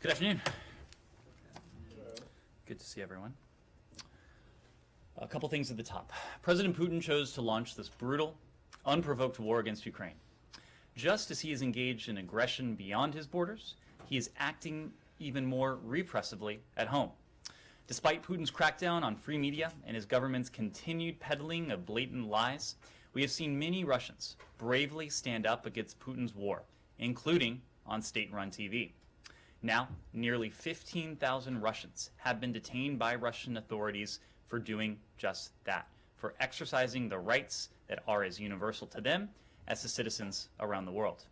Good afternoon. Good to see everyone. A couple things at the top. President Putin chose to launch this brutal, unprovoked war against Ukraine. Just as he is engaged in aggression beyond his borders, he is acting even more repressively at home. Despite Putin's crackdown on free media and his government's continued peddling of blatant lies, we have seen many Russians bravely stand up against Putin's war, including on state-run TV. Now, nearly 15,000 Russians have been detained by Russian authorities for doing just that, for exercising the rights that are as universal to them as to citizens around the world.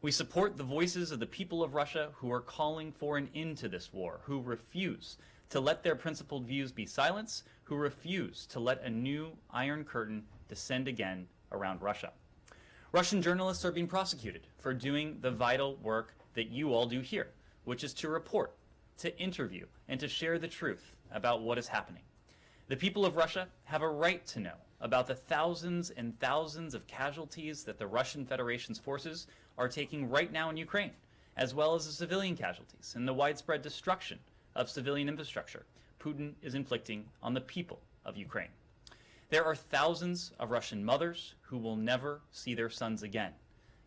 We support the voices of the people of Russia who are calling for an end to this war, who refuse to let their principled views be silenced, who refuse to let a new Iron Curtain descend again around Russia. Russian journalists are being prosecuted for doing the vital work that you all do here, which is to report, to interview, and to share the truth about what is happening. The people of Russia have a right to know about the thousands and thousands of casualties that the Russian Federation's forces are taking right now in Ukraine, as well as the civilian casualties and the widespread destruction of civilian infrastructure Putin is inflicting on the people of Ukraine. There are thousands of Russian mothers who will never see their sons again,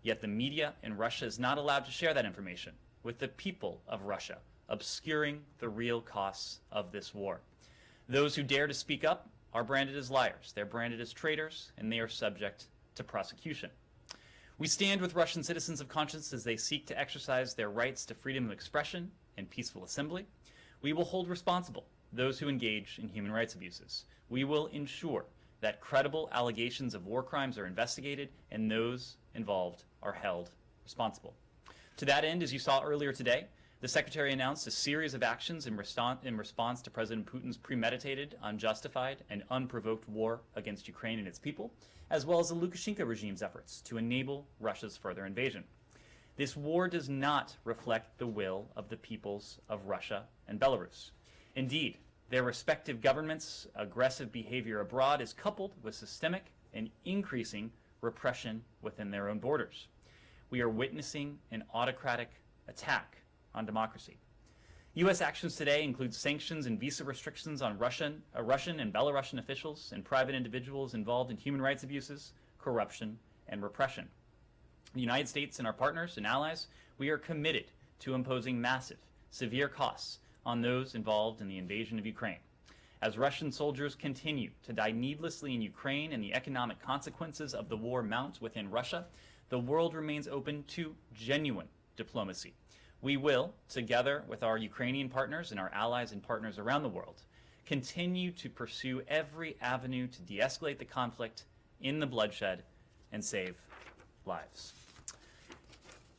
yet the media in Russia is not allowed to share that information with the people of Russia, obscuring the real costs of this war. Those who dare to speak up are branded as liars, they're branded as traitors, and they are subject to prosecution. We stand with Russian citizens of conscience as they seek to exercise their rights to freedom of expression and peaceful assembly. We will hold responsible those who engage in human rights abuses. We will ensure that credible allegations of war crimes are investigated and those involved are held responsible. To that end, as you saw earlier today, the Secretary announced a series of actions in response to President Putin's premeditated, unjustified, and unprovoked war against Ukraine and its people, as well as the Lukashenko regime's efforts to enable Russia's further invasion. This war does not reflect the will of the peoples of Russia and Belarus. Indeed, their respective governments' aggressive behavior abroad is coupled with systemic and increasing repression within their own borders. We are witnessing an autocratic attack on democracy. U.S. actions today include sanctions and visa restrictions on Russian and Belarusian officials and private individuals involved in human rights abuses, corruption, and repression. The United States and our partners and allies, we are committed to imposing massive, severe costs on those involved in the invasion of Ukraine. As Russian soldiers continue to die needlessly in Ukraine and the economic consequences of the war mount within Russia, the world remains open to genuine diplomacy. We will, together with our Ukrainian partners and our allies and partners around the world, continue to pursue every avenue to de-escalate the conflict, end the bloodshed, and save lives.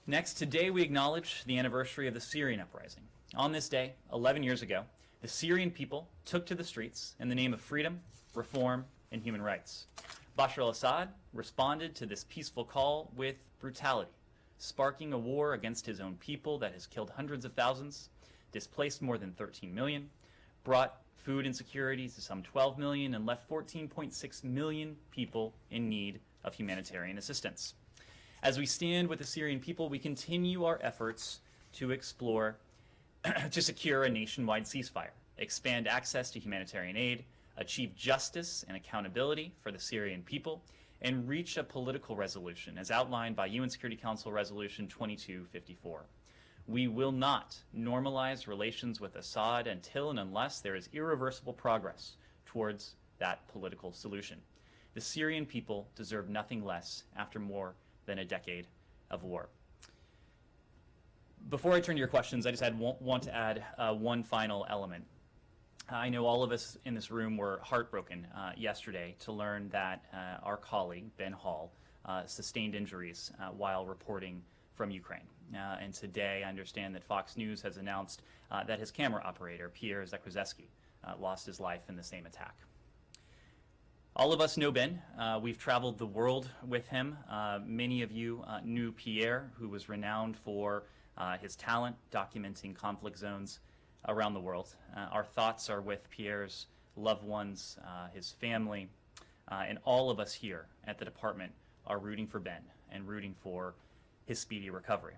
Next, today we acknowledge the anniversary of the Syrian uprising. On this day, 11 years ago, the Syrian people took to the streets in the name of freedom, reform, and human rights. Bashar al-Assad responded to this peaceful call with brutality, sparking a war against his own people that has killed hundreds of thousands, displaced more than 13 million, brought food insecurity to some 12 million, and left 14.6 million people in need of humanitarian assistance. As we stand with the Syrian people, we continue our efforts to explore to secure a nationwide ceasefire, expand access to humanitarian aid, achieve justice and accountability for the Syrian people, and reach a political resolution as outlined by UN Security Council Resolution 2254. We will not normalize relations with Assad until and unless there is irreversible progress towards that political solution. The Syrian people deserve nothing less after more than a decade of war. Before I turn to your questions, I just want to add one final element. I know all of us in this room were heartbroken yesterday to learn that our colleague, Ben Hall, sustained injuries while reporting from Ukraine. And today I understand that Fox News has announced that his camera operator, Pierre Zakrzewski, lost his life in the same attack. All of us know Ben. We've traveled the world with him. Many of you knew Pierre, who was renowned for his talent documenting conflict zones around the world. Our thoughts are with Pierre's loved ones, his family, and all of us here at the department are rooting for Ben and rooting for his speedy recovery.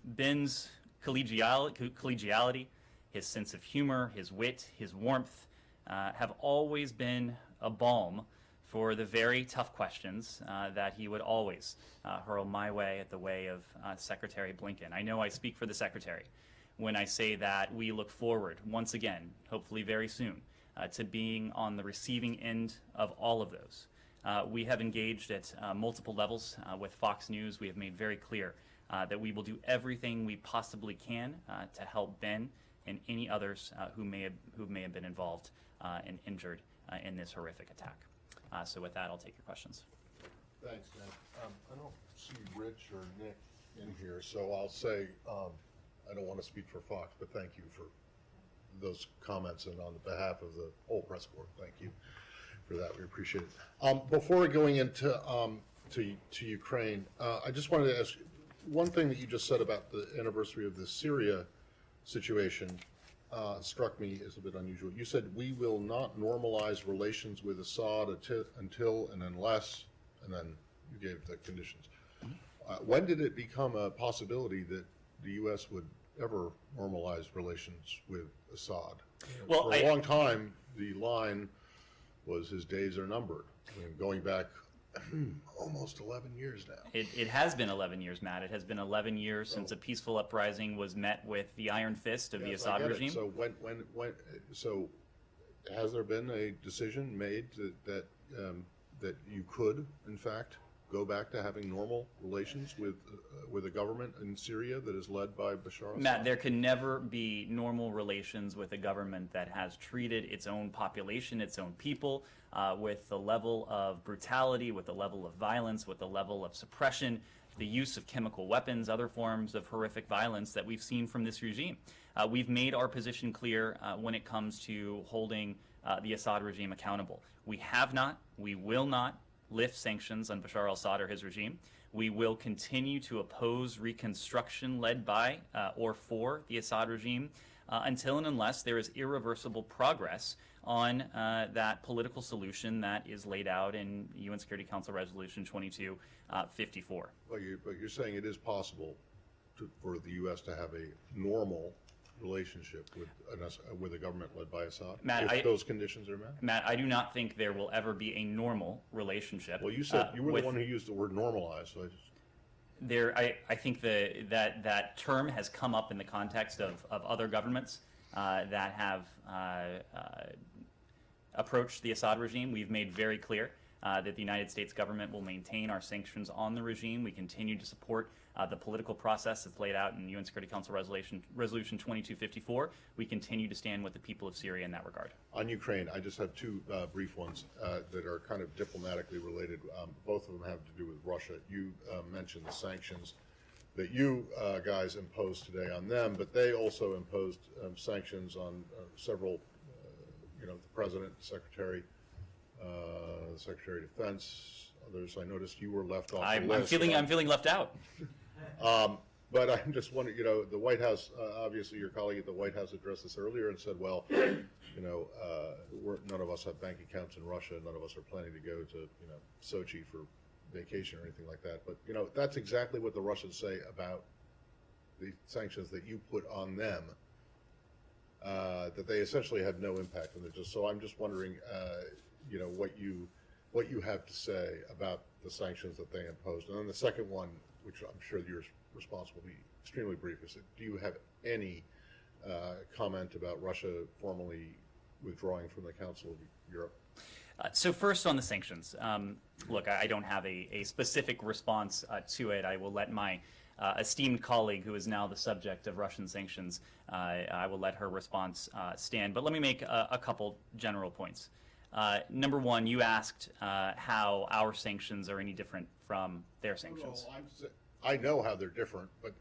Ben's collegiality, his sense of humor, his wit, his warmth have always been a balm for the very tough questions that he would always hurl my way at the way of Secretary Blinken. I know I speak for the Secretary when I say that we look forward, once again, hopefully very soon, to being on the receiving end of all of those. We have engaged at multiple levels with Fox News. We have made very clear that we will do everything we possibly can to help Ben and any others who may have been involved and injured in this horrific attack. So with that, I'll take your questions. Thanks, Nick. I don't see Rich or Nick in here, so I'll say I don't want to speak for Fox, but thank you for those comments, and on behalf of the whole press corps, thank you for that. We appreciate it. Before going into to Ukraine, I just wanted to ask one thing that you just said about the anniversary of the Syria situation. Struck me as a bit unusual. You said we will not normalize relations with Assad until and unless, and then you gave the conditions. When did it become a possibility that the U.S. would ever normalize relations with Assad? Well, for a long time, the line was his days are numbered. I mean, going back almost 11 years now. It has been 11 years, Matt. It has been 11 years since a peaceful uprising was met with the iron fist of the Assad regime. So so has there been a decision made that you could, in fact, go back to having normal relations with a government in Syria that is led by Bashar Assad? Matt, there can never be normal relations with a government that has treated its own population, its own people, with the level of brutality, with the level of violence, with the level of suppression, the use of chemical weapons, other forms of horrific violence that we've seen from this regime. We've made our position clear when it comes to holding the Assad regime accountable. We have not, we will not lift sanctions on Bashar al-Assad or his regime. We will continue to oppose reconstruction led by or for the Assad regime until and unless there is irreversible progress on that political solution that is laid out in UN Security Council Resolution 2254. But you're saying it is possible for the U.S. to have a normal relationship with a government led by Assad, Matt, if those conditions are met? Matt, I do not think there will ever be a normal relationship. Well, you said you were the one who used the word normalize, so I think that term has come up in the context of other governments that have approached the Assad regime. We've made very clear that the United States government will maintain our sanctions on the regime. We continue to support the political process that's laid out in UN Security Council Resolution 2254. We continue to stand with the people of Syria in that regard. On Ukraine, I just have two brief ones that are kind of diplomatically related. Both of them have to do with Russia. You mentioned the sanctions that you guys imposed today on them, but they also imposed sanctions on several, the President, Secretary of Defense, others. I noticed you were left off the list. I'm feeling left out. But I'm just wondering, the White House, obviously your colleague at the White House addressed this earlier and said, well, none of us have bank accounts in Russia. None of us are planning to go to, Sochi for vacation or anything like that. But, that's exactly what the Russians say about the sanctions that you put on them, that they essentially had no impact on it. So I'm just wondering, what you have to say about the sanctions that they imposed. And then the second one, which I'm sure your response will be extremely brief, is that do you have any comment about Russia formally withdrawing from the Council of Europe? So first on the sanctions, look, I don't have a specific response to it. I will let my esteemed colleague, who is now the subject of Russian sanctions, I will let her response stand. But let me make a couple general points. Number one, you asked how our sanctions are any different from their sanctions. No, I know how they're different, but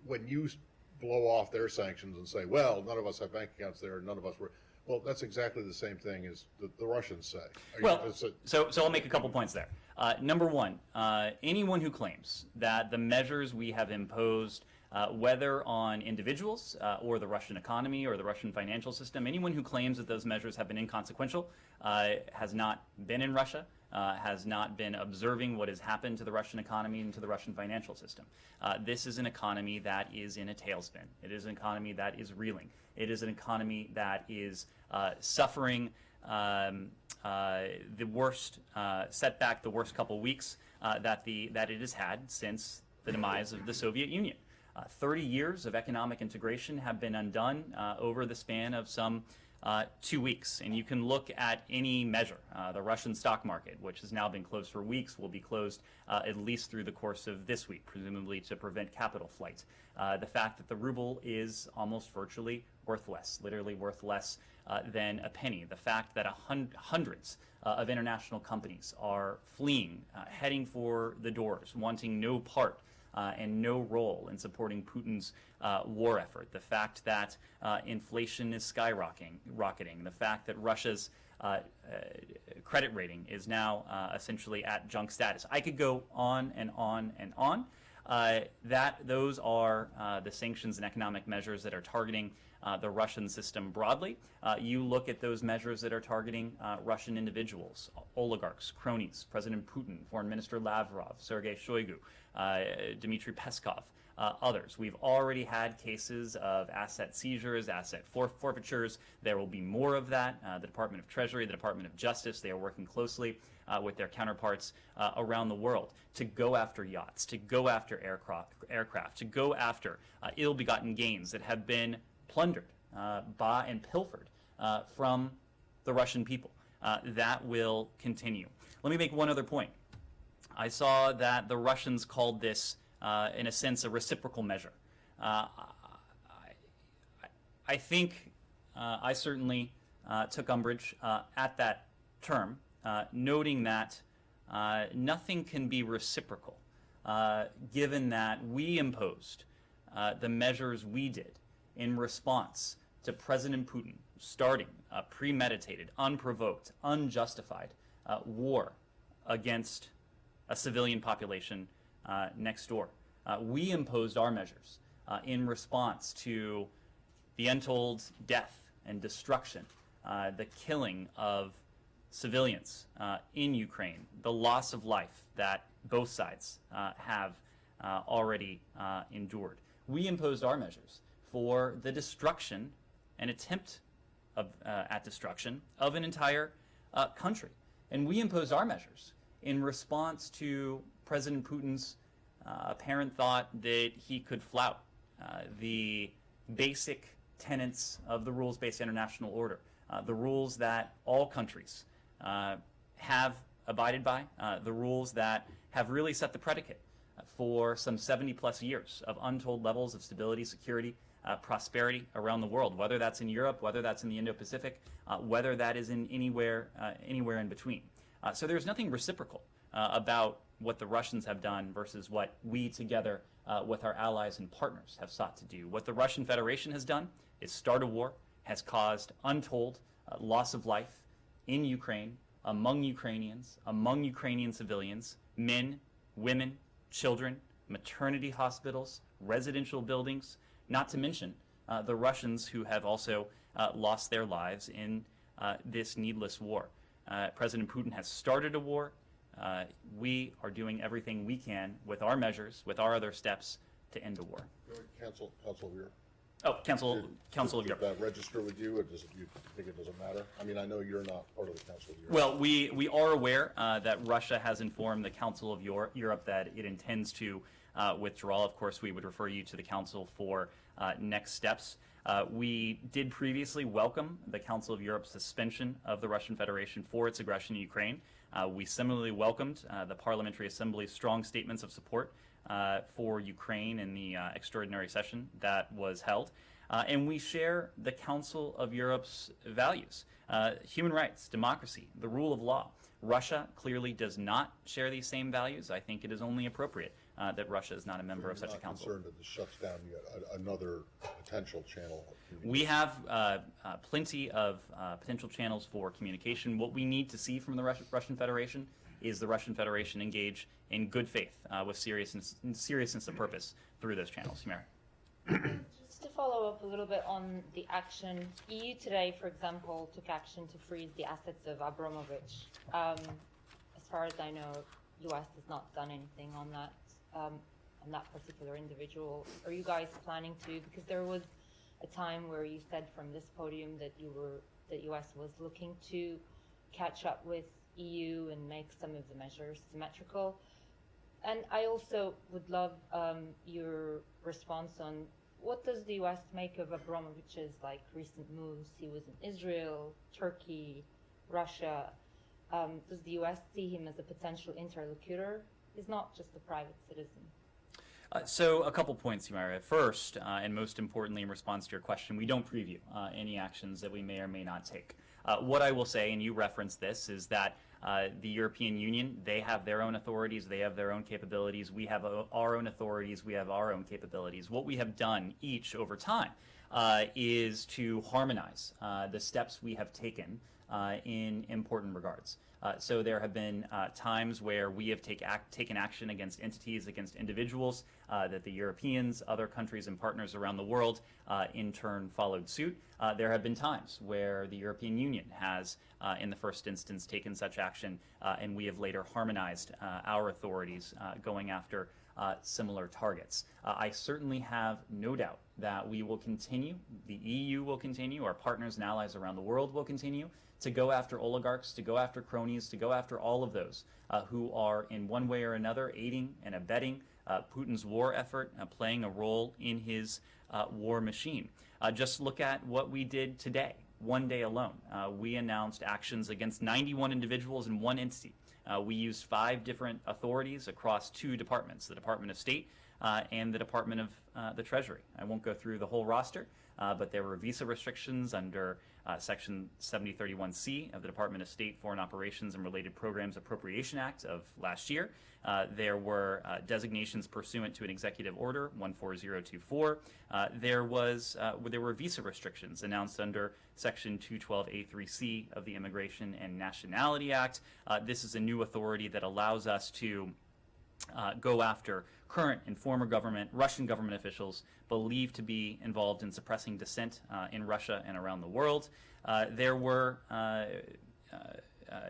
when you blow off their sanctions and say, well, none of us have bank accounts there, none of us were, well, that's exactly the same thing as the Russians say. So I'll make a couple points there. Number one, anyone who claims that the measures we have imposed, whether on individuals or the Russian economy or the Russian financial system, anyone who claims that those measures have been inconsequential has not been in Russia, has not been observing what has happened to the Russian economy and to the Russian financial system. This is an economy that is in a tailspin. It is an economy that is reeling. It is an economy that is suffering the worst setback, the worst couple weeks that it has had since the demise of the Soviet Union. 30 years of economic integration have been undone over the span of some 2 weeks. And you can look at any measure. The Russian stock market, which has now been closed for weeks, will be closed at least through the course of this week, presumably to prevent capital flight. The fact that the ruble is almost virtually worthless, literally worth less than a penny. The fact that hundreds of international companies are fleeing, heading for the doors, wanting no part and no role in supporting Putin's war effort. The fact that inflation is skyrocketing. The fact that Russia's credit rating is now essentially at junk status. I could go on and on and on. Those are the sanctions and economic measures that are targeting the Russian system broadly. You look at those measures that are targeting Russian individuals, oligarchs, cronies, President Putin, Foreign Minister Lavrov, Sergei Shoigu, Dmitry Peskov, others. We've already had cases of asset seizures, asset forfeitures. There will be more of that. The Department of Treasury, the Department of Justice, they are working closely with their counterparts around the world to go after yachts, to go after aircraft, to go after ill-begotten gains that have been plundered by and pilfered from the Russian people. That will continue. Let me make one other point. I saw that the Russians called this, in a sense, a reciprocal measure. I think I certainly took umbrage at that term, noting that nothing can be reciprocal, given that we imposed the measures we did in response to President Putin starting a premeditated, unprovoked, unjustified war against a civilian population next door. We imposed our measures in response to the untold death and destruction, the killing of civilians in Ukraine, the loss of life that both sides have already endured. We imposed our measures for the destruction and attempt at destruction of an entire country. And we imposed our measures in response to President Putin's apparent thought that he could flout the basic tenets of the rules-based international order, the rules that all countries have abided by, the rules that have really set the predicate for some 70-plus years of untold levels of stability, security, prosperity around the world, whether that's in Europe, whether that's in the Indo-Pacific, whether that is in anywhere in between. So there's nothing reciprocal about what the Russians have done versus what we together with our allies and partners have sought to do. What the Russian Federation has done is start a war, has caused untold loss of life in Ukraine, among Ukrainians, among Ukrainian civilians, men, women, children, maternity hospitals, residential buildings, not to mention the Russians who have also lost their lives in this needless war. President Putin has started a war. We are doing everything we can with our measures, with our other steps, to end the war. Council of Europe. Oh, Council of Europe. Does that register with you, or does you think it doesn't matter? I mean, I know you're not part of the Council of Europe. Well, we are aware that Russia has informed the Council of Europe that it intends to withdraw. Of course, we would refer you to the Council for next steps. We did previously welcome the Council of Europe's suspension of the Russian Federation for its aggression in Ukraine. We similarly welcomed the Parliamentary Assembly's strong statements of support for Ukraine in the extraordinary session that was held. And we share the Council of Europe's values, human rights, democracy, the rule of law. Russia clearly does not share these same values. I think it is only appropriate that Russia is not a member of such a council. You're not concerned that this shuts down yet another potential channel of communication? We have plenty of potential channels for communication. What we need to see from the Russian Federation is the Russian Federation engage in good faith with seriousness of purpose through those channels. Humera. Just to follow up a little bit on the action, EU today, for example, took action to freeze the assets of Abramovich. As far as I know, U.S. has not done anything on that particular individual. Are you guys planning to? Because there was a time where you said from this podium that U.S. was looking to catch up with EU and make some of the measures symmetrical. And I also would love your response on what does the U.S. make of Abramovich's recent moves? He was in Israel, Turkey, Russia. Does the U.S. see him as a potential interlocutor? He's not just a private citizen. So a couple points, Yumara. First, and most importantly in response to your question, we don't preview any actions that we may or may not take. What I will say, and you referenced this, is that the European Union, they have their own authorities, they have their own capabilities, we have our own authorities, we have our own capabilities. What we have done each over time is to harmonize the steps we have taken in important regards. So there have been times where we have taken action against entities, against individuals, that the Europeans, other countries and partners around the world in turn followed suit. There have been times where the European Union has, in the first instance, taken such action, and we have later harmonized our authorities going after similar targets. I certainly have no doubt that we will continue, the EU will continue, our partners and allies around the world will continue to go after oligarchs, to go after cronies, to go after all of those who are in one way or another aiding and abetting Putin's war effort, playing a role in his war machine. Just look at what we did today. One day alone, we announced actions against 91 individuals in one entity. We used 5 different authorities across 2 departments, the Department of State and the Department of the Treasury. I won't go through the whole roster, but there were visa restrictions under Section 7031C of the Department of State Foreign Operations and Related Programs Appropriation Act of last year. There were designations pursuant to an executive order 14024. There were visa restrictions announced under Section 212A3C of the Immigration and Nationality Act. This is a new authority that allows us to go after current and former Russian government officials believed to be involved in suppressing dissent in Russia and around the world. There were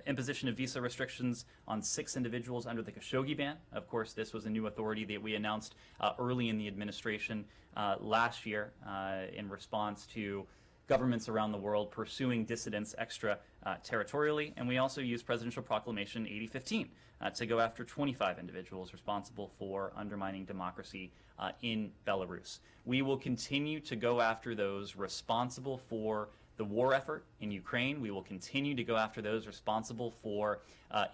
imposition of visa restrictions on 6 individuals under the Khashoggi ban. Of course, this was a new authority that we announced early in the administration last year in response to governments around the world pursuing dissidents extra-territorially, and we also used Presidential Proclamation 8015 to go after 25 individuals responsible for undermining democracy in Belarus. We will continue to go after those responsible for the war effort in Ukraine. We will continue to go after those responsible for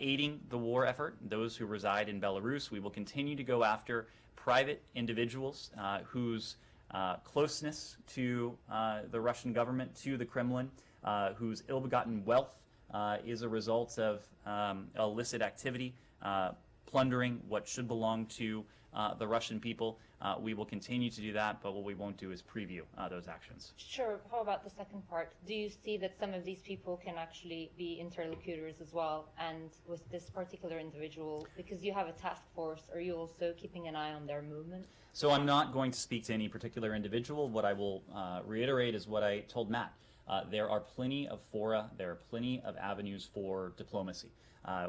aiding the war effort, those who reside in Belarus. We will continue to go after private individuals whose closeness to the Russian government, to the Kremlin, whose ill-begotten wealth is a result of illicit activity, plundering what should belong to the Russian people. We will continue to do that, but what we won't do is preview those actions. Sure. How about the second part? Do you see that some of these people can actually be interlocutors as well? And with this particular individual, because you have a task force, are you also keeping an eye on their movements? So I'm not going to speak to any particular individual. What I will reiterate is what I told Matt. There are plenty of fora, there are plenty of avenues for diplomacy.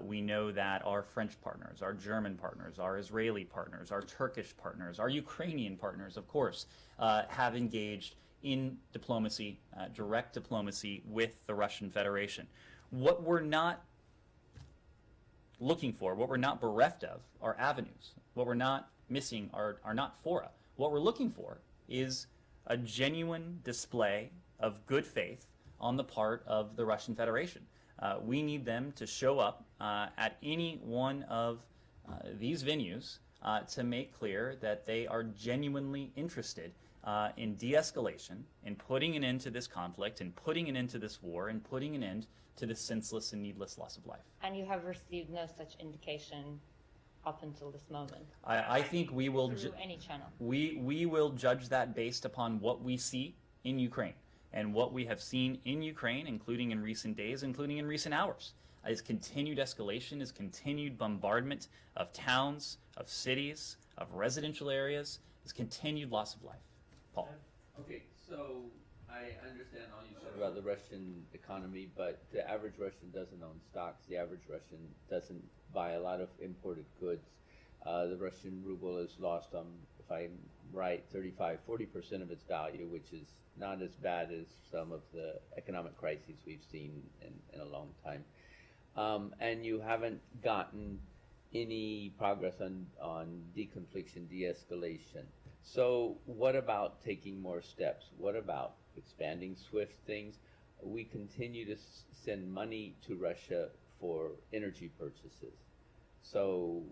We know that our French partners, our German partners, our Israeli partners, our Turkish partners, our Ukrainian partners, of course, have engaged in diplomacy, direct diplomacy with the Russian Federation. What we're not looking for, what we're not bereft of, are avenues. What we're not missing are not fora. What we're looking for is a genuine display of good faith on the part of the Russian Federation. We need them to show up at any one of these venues to make clear that they are genuinely interested in de-escalation, in putting an end to this conflict, in putting an end to this war, and putting an end to this senseless and needless loss of life. And you have received no such indication up until this moment? I think we will... Through any channel? We will judge that based upon what we see in Ukraine. And what we have seen in Ukraine, including in recent days, including in recent hours, is continued escalation, is continued bombardment of towns, of cities, of residential areas, is continued loss of life. Paul. Okay, so I understand all you said about the Russian economy, but the average Russian doesn't own stocks. The average Russian doesn't buy a lot of imported goods. The Russian ruble has lost, if I'm right, 35–40% of its value, which is not as bad as some of the economic crises we've seen in a long time. And you haven't gotten any progress on deconfliction, de-escalation. So what about taking more steps? What about expanding SWIFT things? We continue to send money to Russia for energy purchases. So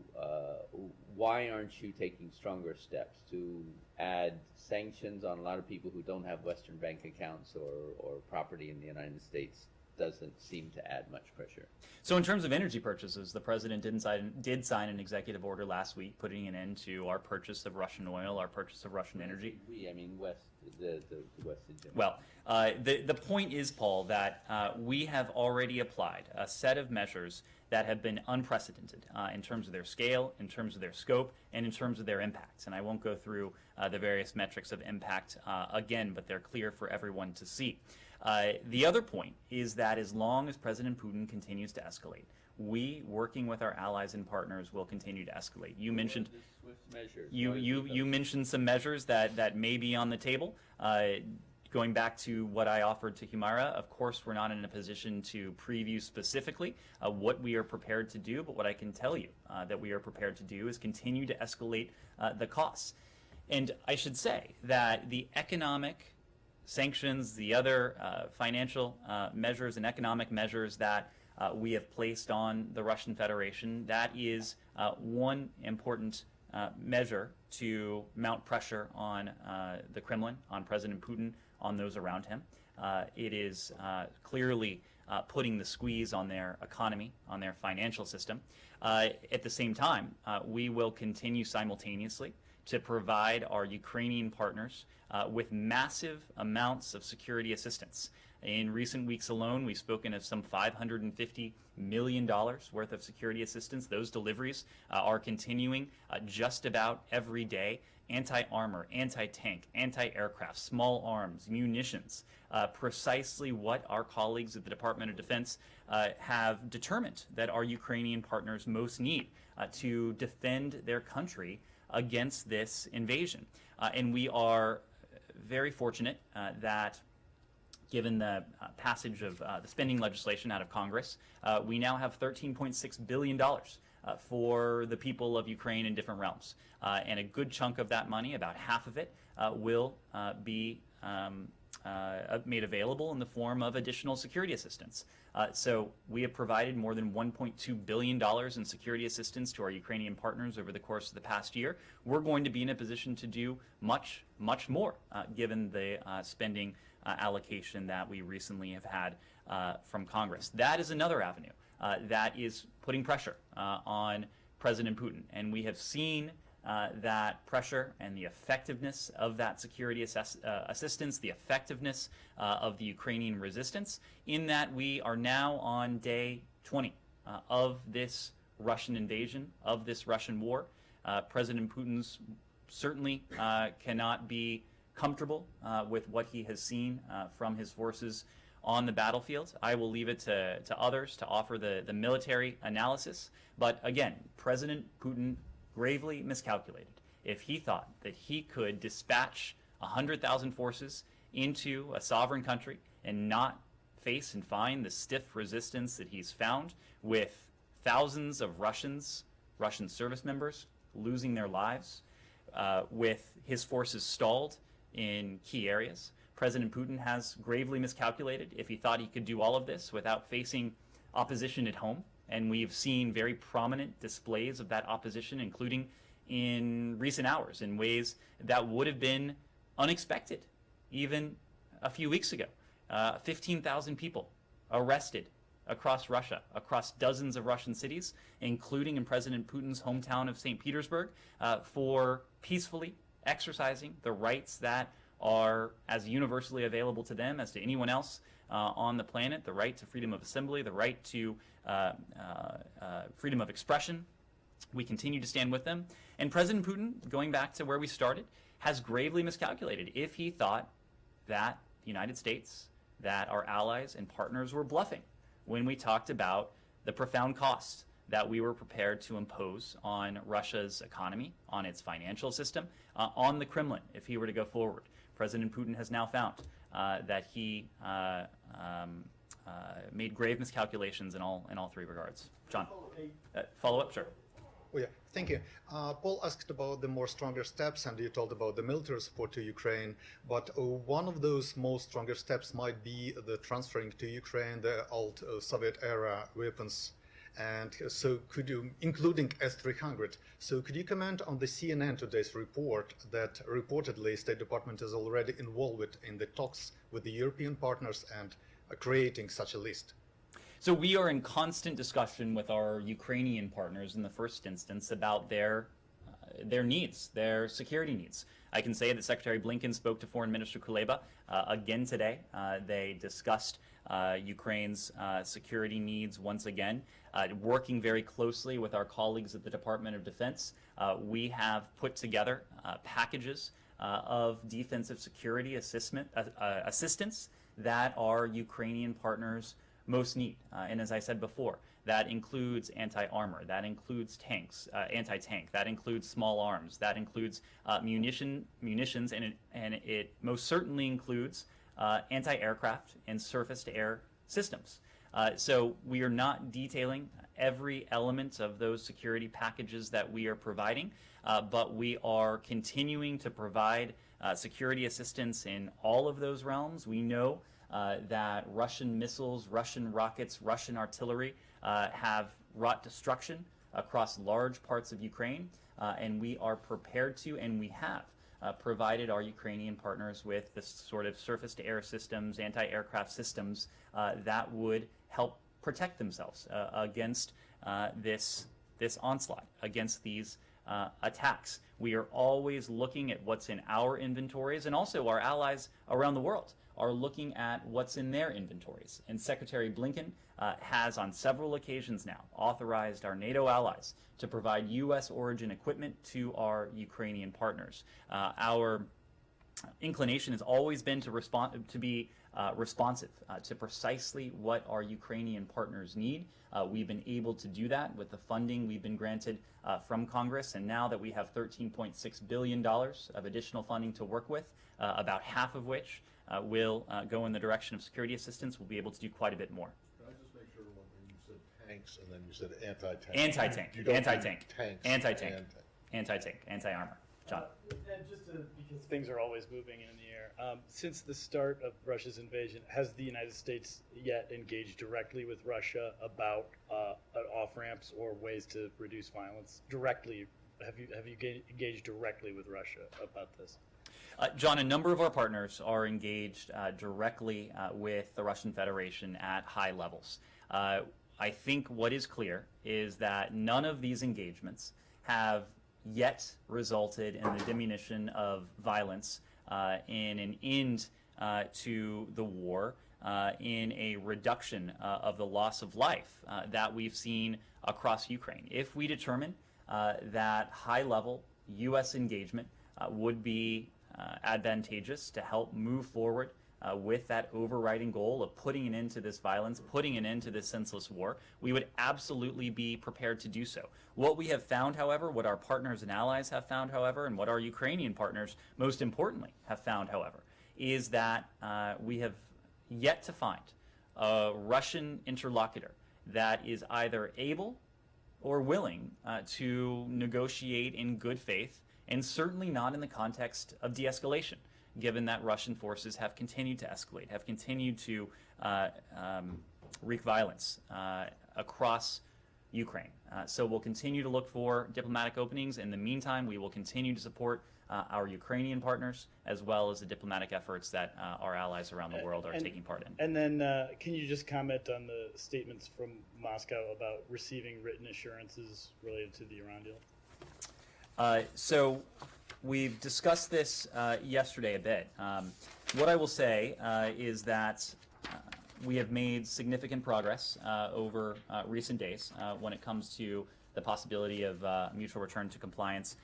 why aren't you taking stronger steps to add sanctions on a lot of people who don't have Western bank accounts or property in the United States? Doesn't seem to add much pressure. So in terms of energy purchases, the president did sign an executive order last week putting an end to our purchase of Russian oil, our purchase of Russian energy. I mean the West in general. Well, the point is, Paul, that we have already applied a set of measures that have been unprecedented in terms of their scale, in terms of their scope, and in terms of their impacts. And I won't go through the various metrics of impact again, but they're clear for everyone to see. The other point is that as long as President Putin continues to escalate, we, working with our allies and partners, will continue to escalate. You mentioned you mentioned some measures that may be on the table. Going back to what I offered to Humara, of course, we're not in a position to preview specifically what we are prepared to do, but what I can tell you that we are prepared to do is continue to escalate the costs. And I should say that the economic sanctions, the other financial measures and economic measures that we have placed on the Russian Federation, that is one important measure to mount pressure on the Kremlin, on President Putin, on those around him. It is clearly putting the squeeze on their economy, on their financial system. At the same time, we will continue simultaneously to provide our Ukrainian partners with massive amounts of security assistance. In recent weeks alone, we've spoken of some $550 million worth of security assistance. Those deliveries are continuing just about every day. Anti-armor, anti-tank, anti-aircraft, small arms, munitions, precisely what our colleagues at the Department of Defense have determined that our Ukrainian partners most need to defend their country against this invasion. And we are very fortunate that given the passage of the spending legislation out of Congress, we now have $13.6 billion for the people of Ukraine in different realms. And a good chunk of that money, about half of it, will be made available in the form of additional security assistance. So we have provided more than $1.2 billion in security assistance to our Ukrainian partners over the course of the past year. We're going to be in a position to do much, much more, given the spending allocation that we recently have had from Congress. That is another avenue that is putting pressure on President Putin. And we have seen that pressure and the effectiveness of that security assistance, the effectiveness of the Ukrainian resistance, in that we are now on day 20 of this Russian invasion, of this Russian war. President Putin's certainly cannot be comfortable with what he has seen from his forces on the battlefield. I will leave it to others to offer the military analysis. But again, President Putin gravely miscalculated if he thought that he could dispatch 100,000 forces into a sovereign country and not face and find the stiff resistance that he's found, with thousands of Russian service members losing their lives, with his forces stalled in key areas. President Putin has gravely miscalculated if he thought he could do all of this without facing opposition at home. And we've seen very prominent displays of that opposition, including in recent hours, in ways that would have been unexpected even a few weeks ago. 15,000 people arrested across Russia, across dozens of Russian cities, including in President Putin's hometown of St. Petersburg, for peacefully exercising the rights that are as universally available to them as to anyone else on the planet: the right to freedom of assembly, the right to freedom of expression. We continue to stand with them. And President Putin, going back to where we started, has gravely miscalculated if he thought that the United States, that our allies and partners were bluffing when we talked about the profound cost that we were prepared to impose on Russia's economy, on its financial system, on the Kremlin if he were to go forward. President Putin has now found that he made grave miscalculations in all three regards. John, follow up? Sure. Oh, yeah, thank you. Paul asked about the more stronger steps, and you told about the military support to Ukraine. But one of those most stronger steps might be the transferring to Ukraine the old Soviet era weapons. And so could you, including S-300, so could you comment on the CNN today's report that reportedly State Department is already involved in the talks with the European partners and creating such a list? So we are in constant discussion with our Ukrainian partners in the first instance about their needs, their security needs. I can say that Secretary Blinken spoke to Foreign Minister Kuleba again today. They discussed Ukraine's security needs once again, working very closely with our colleagues at the Department of Defense. We have put together packages of defensive security assistance that our Ukrainian partners most need. And as I said before, that includes anti-armor, that includes tanks, anti-tank, that includes small arms, that includes munitions, and it most certainly includes anti-aircraft and surface-to-air systems. So we are not detailing every element of those security packages that we are providing, but we are continuing to provide security assistance in all of those realms. We know that Russian missiles, Russian rockets, Russian artillery have wrought destruction across large parts of Ukraine, and we are prepared to, and we have provided our Ukrainian partners with this sort of surface-to-air systems, anti-aircraft systems that would help protect themselves against this onslaught, against these attacks. We are always looking at what's in our inventories, and also our allies around the world are looking at what's in their inventories. And Secretary Blinken has on several occasions now authorized our NATO allies to provide U.S. origin equipment to our Ukrainian partners. Our inclination has always been to be responsive to precisely what our Ukrainian partners need. We've been able to do that with the funding we've been granted from Congress, and now that we have $13.6 billion of additional funding to work with, about half of which will go in the direction of security assistance, we'll be able to do quite a bit more. Can I just make sure one thing? You said tanks and then you said anti-tank. Anti-tank, You don't do anti-tank, tanks anti-tank, and anti-tank, anti-armor. John. And just because things are always moving in the air, since the start of Russia's invasion, has the United States yet engaged directly with Russia about off-ramps or ways to reduce violence? Directly, have you engaged directly with Russia about this? John, a number of our partners are engaged directly with the Russian Federation at high levels. I think what is clear is that none of these engagements have yet resulted in the diminution of violence, in an end to the war, in a reduction of the loss of life that we've seen across Ukraine. If we determine that high-level U.S. engagement would be advantageous to help move forward with that overriding goal of putting an end to this violence, putting an end to this senseless war, we would absolutely be prepared to do so. What we have found, however, what our partners and allies have found, however, and what our Ukrainian partners, most importantly, have found, however, is that we have yet to find a Russian interlocutor that is either able or willing to negotiate in good faith, and certainly not in the context of de-escalation, given that Russian forces have continued to escalate, have continued to wreak violence across Ukraine. So we'll continue to look for diplomatic openings. In the meantime, we will continue to support our Ukrainian partners, as well as the diplomatic efforts that our allies around the world are taking part in. And then can you just comment on the statements from Moscow about receiving written assurances related to the Iran deal? So we've discussed this yesterday a bit. What I will say is that we have made significant progress over recent days when it comes to the possibility of mutual return to compliance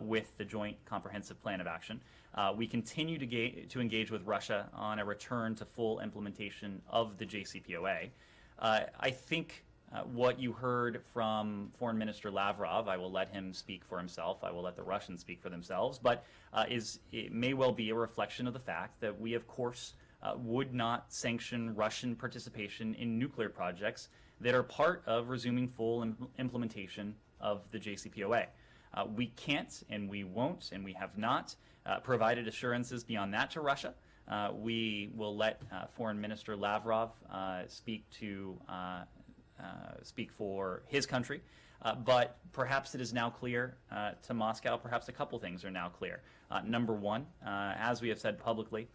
with the Joint Comprehensive Plan of Action. We continue to engage with Russia on a return to full implementation of the JCPOA. I think What you heard from Foreign Minister Lavrov, I will let him speak for himself, I will let the Russians speak for themselves, but it may well be a reflection of the fact that we, of course, would not sanction Russian participation in nuclear projects that are part of resuming full implementation of the JCPOA. We can't and we won't and we have not provided assurances beyond that to Russia. We will let Foreign Minister Lavrov speak for his country, but perhaps it is now clear to Moscow, perhaps a couple things are now clear. Number one, as we have said publicly,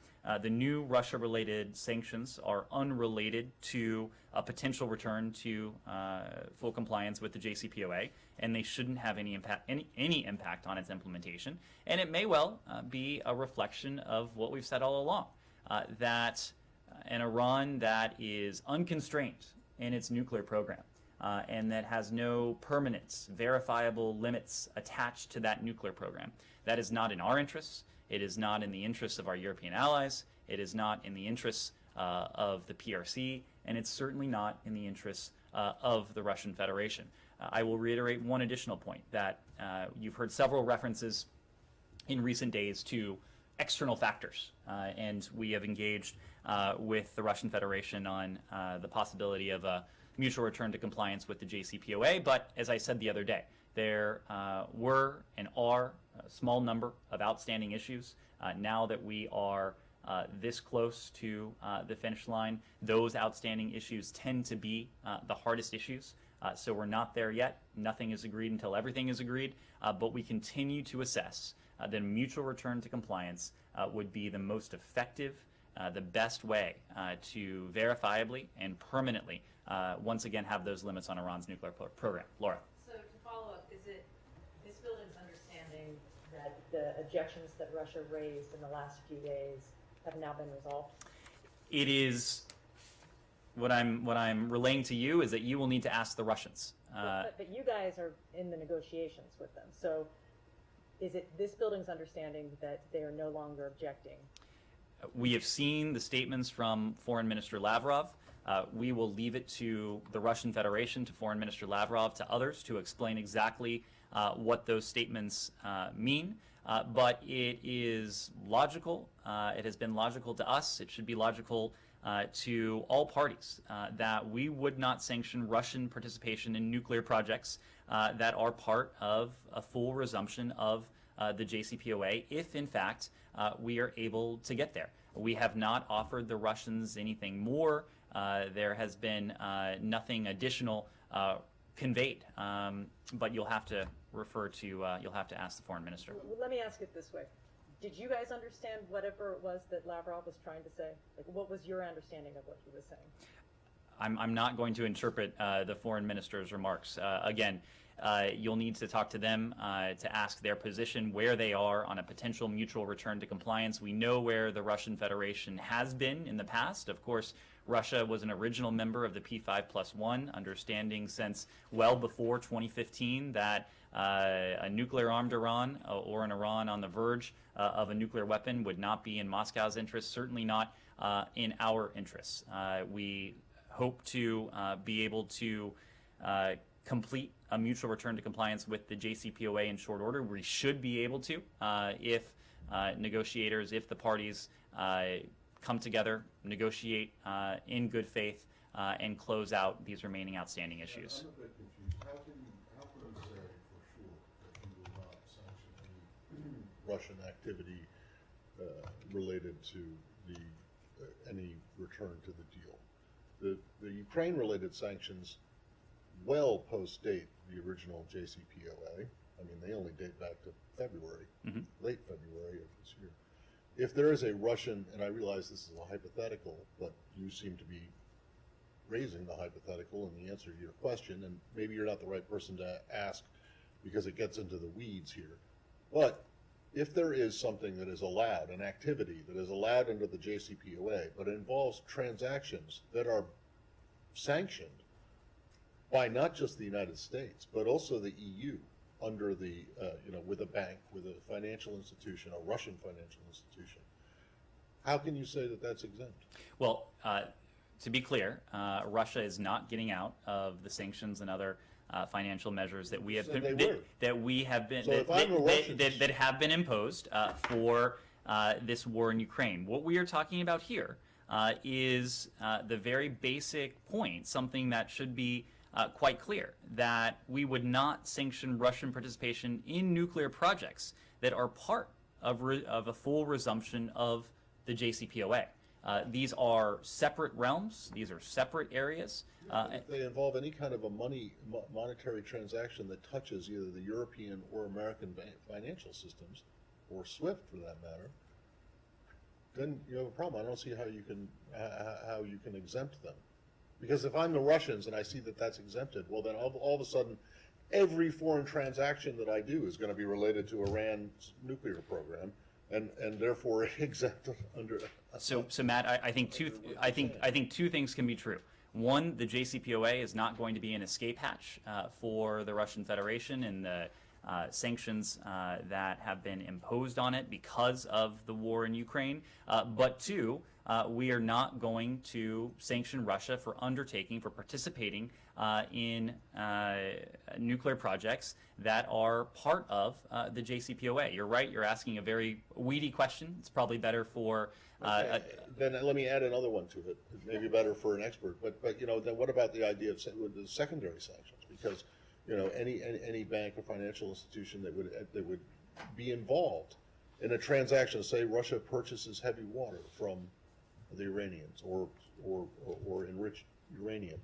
the new Russia-related sanctions are unrelated to a potential return to full compliance with the JCPOA, and they shouldn't have any impact on its implementation. And it may well be a reflection of what we've said all along, that an Iran that is unconstrained in its nuclear program, and that has no permanent, verifiable limits attached to that nuclear program. That is not in our interests. It is not in the interests of our European allies. It is not in the interests of the PRC, and it's certainly not in the interests of the Russian Federation. I will reiterate one additional point, that you've heard several references in recent days to external factors, and we have engaged with the Russian Federation on the possibility of a mutual return to compliance with the JCPOA. But as I said the other day, there were and are a small number of outstanding issues. Now that we are this close to the finish line, those outstanding issues tend to be the hardest issues. So we're not there yet. Nothing is agreed until everything is agreed. But we continue to assess that a mutual return to compliance would be the most effective, the best way to verifiably and permanently once again have those limits on Iran's nuclear program. Laura. So to follow up, is it this building's understanding that the objections that Russia raised in the last few days have now been resolved? It is what I'm relaying to you is that you will need to ask the Russians. But you guys are in the negotiations with them. So is it this building's understanding that they are no longer objecting? We have seen the statements from Foreign Minister Lavrov. We will leave it to the Russian Federation, to Foreign Minister Lavrov, to others to explain exactly what those statements mean. But it is logical. It has been logical to us. It should be logical to all parties that we would not sanction Russian participation in nuclear projects that are part of a full resumption of the JCPOA if, in fact, we are able to get there. We have not offered the Russians anything more. There has been nothing additional conveyed, but you'll have to you'll have to ask the foreign minister. Well, let me ask it this way. Did you guys understand whatever it was that Lavrov was trying to say? Like, what was your understanding of what he was saying? I'm not going to interpret the foreign minister's remarks. Again, you'll need to talk to them to ask their position, where they are on a potential mutual return to compliance. We know where the Russian Federation has been in the past. Of course, Russia was an original member of the P5+1, understanding since well before 2015 that a nuclear-armed Iran or an Iran on the verge of a nuclear weapon would not be in Moscow's interests, certainly not in our interests. We hope to be able to complete a mutual return to compliance with the JCPOA in short order. We should be able to if negotiators, if the parties come together, negotiate in good faith, and close out these remaining outstanding issues. I'm a bit confused. How can you say for sure that you will not sanction any Russian activity related to any return to the deal? The Ukraine-related sanctions well post-date the original JCPOA. I mean, they only date back to February, late February of this year. If there is a Russian, and I realize this is a hypothetical, but you seem to be raising the hypothetical in the answer to your question, and maybe you're not the right person to ask because it gets into the weeds here. But if there is something that is allowed, an activity that is allowed under the JCPOA, but it involves transactions that are sanctioned by not just the United States, but also the EU, under the, with a bank, with a financial institution, a Russian financial institution. How can you say that that's exempt? Well, to be clear, Russia is not getting out of the sanctions and other financial measures that we have said they been, were. that we have been So if I'm the Russians- that have been imposed for this war in Ukraine. What we are talking about here is the very basic point, something that should be quite clear, that we would not sanction Russian participation in nuclear projects that are part of a full resumption of the JCPOA. These are separate realms. These are separate areas. If they involve any kind of a monetary transaction that touches either the European or American financial systems, or SWIFT for that matter, then you have a problem. I don't see how you can exempt them. Because if I'm the Russians and I see that that's exempted, well then all of a sudden, every foreign transaction that I do is going to be related to Iran's nuclear program, and therefore exempt under. So Matt, I think two things can be true. One, the JCPOA is not going to be an escape hatch for the Russian Federation and the sanctions that have been imposed on it because of the war in Ukraine. But two, we are not going to sanction Russia for participating in nuclear projects that are part of the JCPOA. You're right, you're asking a very weedy question. It's probably better for... Then let me add another one to it. It may be better for an expert, but then what about the idea of the secondary sanctions? Because any bank or financial institution that would be involved in a transaction, say Russia purchases heavy water from the Iranians or enriched uranium.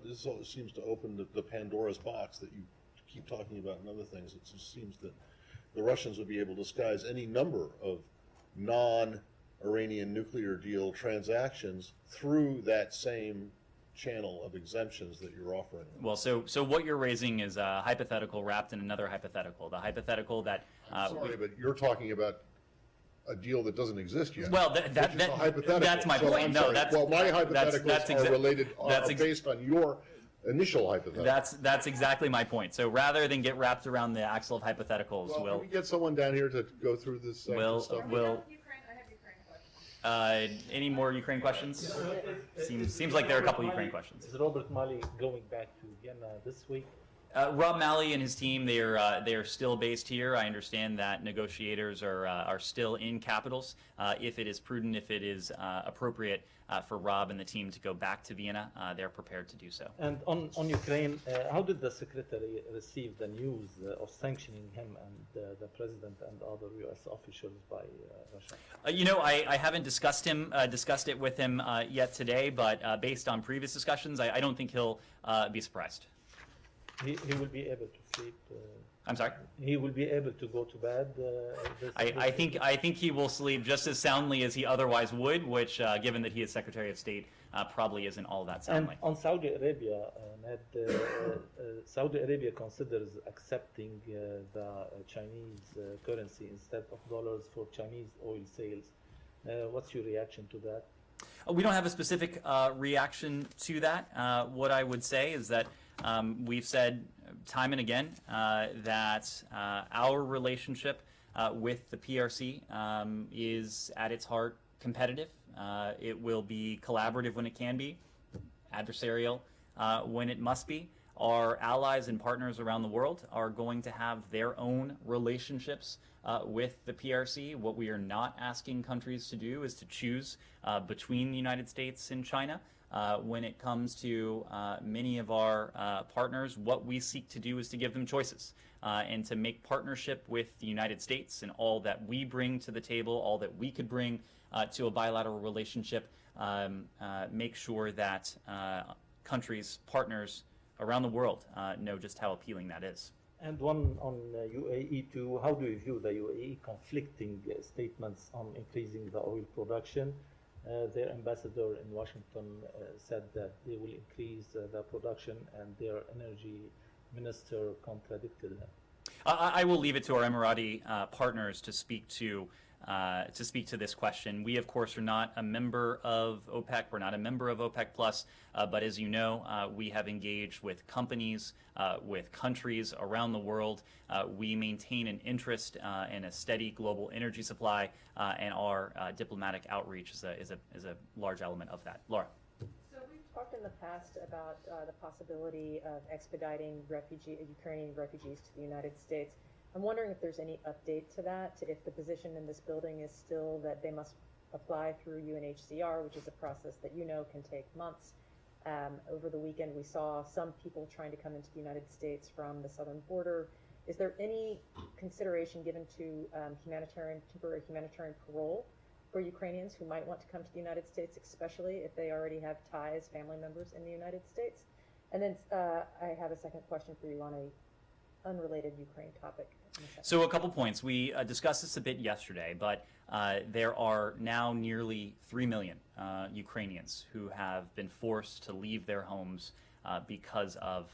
This seems to open the Pandora's box that you keep talking about and other things. It just seems that the Russians would be able to disguise any number of non-Iranian nuclear deal transactions through that same channel of exemptions that you're offering. Well, so what you're raising is a hypothetical wrapped in another hypothetical. The hypothetical that... Sorry, but you're talking about a deal that doesn't exist yet. Well, that's my point. I'm No, sorry. that's... Well, my hypotheticals are related, based on your initial hypothetical. That's exactly my point. So rather than get wrapped around the axle of hypotheticals, Well, can we get someone down here to go through this stuff? I have Ukraine questions. Any more Ukraine questions? Seems like there are a couple Ukraine questions. Is Robert Malley going back to Vienna this week? Rob Malley and his team, they are still based here. I understand that negotiators are still in capitals. If it is prudent, if it is appropriate for Rob and the team to go back to Vienna, they're prepared to do so. And on Ukraine, how did the secretary receive the news of sanctioning him and the president and other U.S. officials by Russia? I haven't discussed it with him yet today, but based on previous discussions, I don't think he'll be surprised. He will be able to sleep. I'm sorry? He will be able to go to bed. I think he will sleep just as soundly as he otherwise would, which, given that he is Secretary of State, probably isn't all that soundly. And on Saudi Arabia, Ned, Saudi Arabia considers accepting the Chinese currency instead of dollars for Chinese oil sales. What's your reaction to that? We don't have a specific reaction to that. What I would say is that we've said time and again that our relationship with the PRC is at its heart competitive. It will be collaborative when it can be, adversarial when it must be. Our allies and partners around the world are going to have their own relationships with the PRC. What we are not asking countries to do is to choose between the United States and China. When it comes to many of our partners, what we seek to do is to give them choices and to make partnership with the United States and all that we bring to the table, all that we could bring to a bilateral relationship, make sure that countries, partners around the world know just how appealing that is. And one on UAE too. How do you view the UAE conflicting statements on increasing the oil production? Their ambassador in Washington said that they will increase the production, and their energy minister contradicted them. I will leave it to our Emirati partners to speak to to speak to this question. We, of course, are not a member of OPEC. We're not a member of OPEC Plus, but as you know, we have engaged with companies, with countries around the world. We maintain an interest in a steady global energy supply, and our diplomatic outreach is a large element of that. Laura. So we've talked in the past about the possibility of expediting Ukrainian refugees to the United States. I'm wondering if there's any update to that, if the position in this building is still that they must apply through UNHCR, which is a process that you know can take months. Over the weekend, we saw some people trying to come into the United States from the southern border. Is there any consideration given to temporary humanitarian parole for Ukrainians who might want to come to the United States, especially if they already have ties, family members in the United States? And then I have a second question for you on a unrelated Ukraine topic. So a couple points. We discussed this a bit yesterday, but there are now nearly 3 million Ukrainians who have been forced to leave their homes because of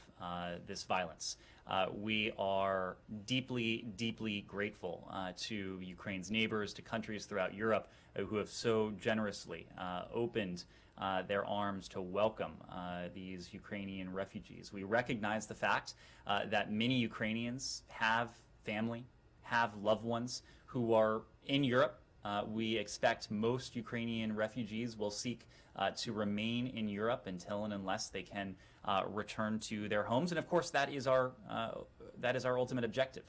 this violence. We are deeply, deeply grateful to Ukraine's neighbors, to countries throughout Europe who have so generously opened their arms to welcome these Ukrainian refugees. We recognize the fact that many Ukrainians have family, have loved ones who are in Europe. We expect most Ukrainian refugees will seek to remain in Europe until and unless they can return to their homes. And of course, that is our ultimate objective.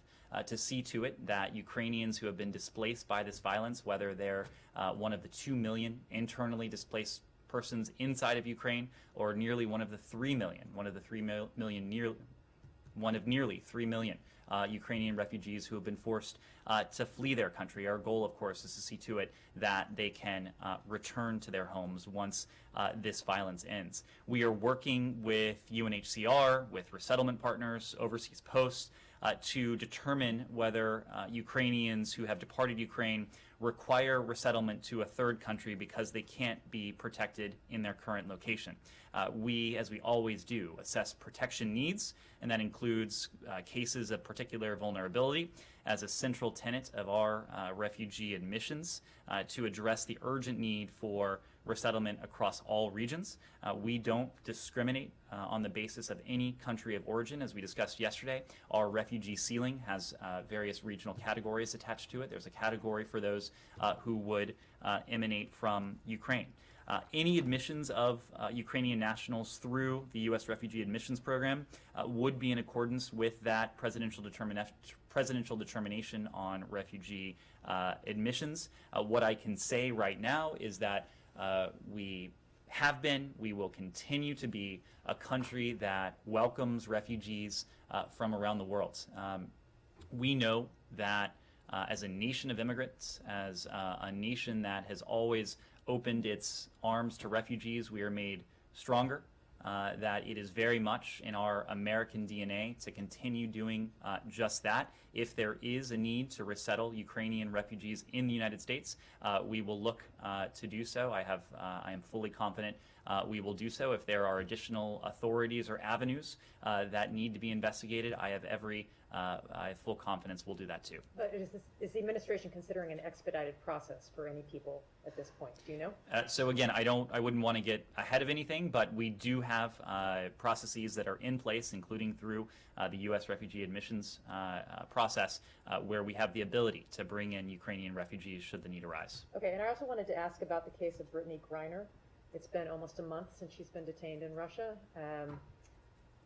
To see to it that Ukrainians who have been displaced by this violence, whether they're one of the 2 million internally displaced persons inside of Ukraine, or nearly one of the 3 million, one of nearly 3 million Ukrainian refugees who have been forced to flee their country. Our goal, of course, is to see to it that they can return to their homes once this violence ends. We are working with UNHCR, with resettlement partners, overseas posts, to determine whether Ukrainians who have departed Ukraine require resettlement to a third country because they can't be protected in their current location. We, as we always do, assess protection needs, and that includes cases of particular vulnerability as a central tenet of our refugee admissions to address the urgent need for resettlement across all regions. We don't discriminate on the basis of any country of origin. As we discussed yesterday, our refugee ceiling has various regional categories attached to it. There's a category for those who would emanate from Ukraine. Any admissions of Ukrainian nationals through the U.S. Refugee Admissions Program would be in accordance with that presidential determination on refugee admissions. What I can say right now is that we have been, we will continue to be a country that welcomes refugees from around the world. We know that as a nation of immigrants, as a nation that has always opened its arms to refugees, we are made stronger, that it is very much in our American DNA to continue doing just that. If there is a need to resettle Ukrainian refugees in the United States, we will look to do so. I am fully confident we will do so. If there are additional authorities or avenues that need to be investigated, I have full confidence we'll do that too. But is the administration considering an expedited process for any people at this point? Do you know? So again, I wouldn't want to get ahead of anything, but we do have processes that are in place, including through the U.S. refugee admissions process, where we have the ability to bring in Ukrainian refugees should the need arise. Okay, and I also wanted to ask about the case of Brittney Griner. It's been almost a month since she's been detained in Russia.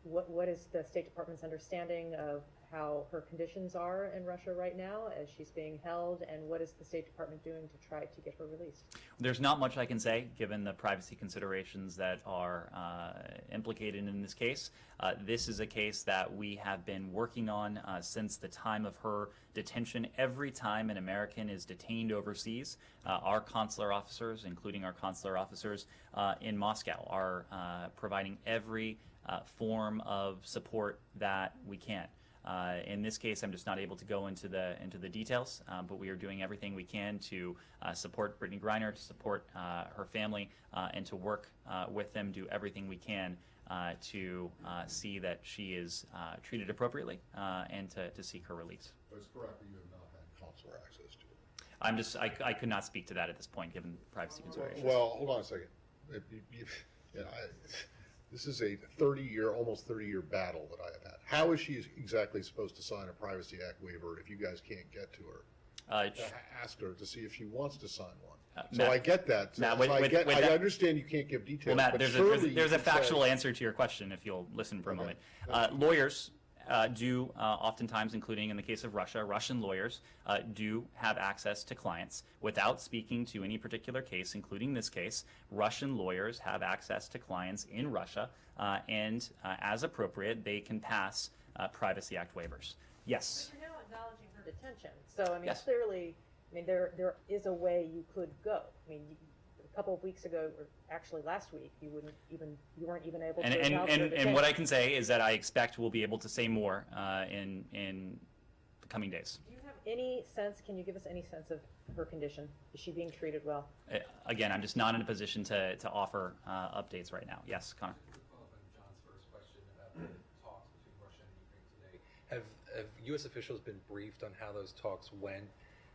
What is the State Department's understanding of how her conditions are in Russia right now as she's being held, and what is the State Department doing to try to get her released? There's not much I can say given the privacy considerations that are implicated in this case. This is a case that we have been working on since the time of her detention. Every time an American is detained overseas, our consular officers, including our consular officers in Moscow, are providing every form of support that we can. In this case, I'm just not able to go into the details, but we are doing everything we can to support Brittney Griner, to support her family, and to work with them, do everything we can to see that she is treated appropriately and to seek her release. But it's correct that you have not had consular access to it. I could not speak to that at this point, given privacy considerations. Well, hold on a second. This is a 30-year, almost 30-year battle that I have had. How is she exactly supposed to sign a Privacy Act waiver if you guys can't get to her? Ask her to see if she wants to sign one. So Matt, I get that. Matt, I understand you can't give details. Well, Matt, but there's surely a you could factual say- answer to your question if you'll listen for a Okay. moment. Lawyers do oftentimes, including in the case of Russia, Russian lawyers do have access to clients without speaking to any particular case, including this case. Russian lawyers have access to clients in Russia, and as appropriate, they can pass Privacy Act waivers. Yes. But you're now acknowledging her detention, so I mean, Yes. clearly, I mean, there is a way you could go. I mean, a couple of weeks ago, or actually last week, you weren't even able to announce her And detention. what I can say is that I expect we'll be able to say more in the coming days. Do you have any sense? Can you give us any sense of her condition? Is she being treated well? Again, I'm just not in a position to offer updates right now. Yes, Connor. Follow up on John's first question about the talks between Russia and Ukraine today. Have U.S. officials been briefed on how those talks went?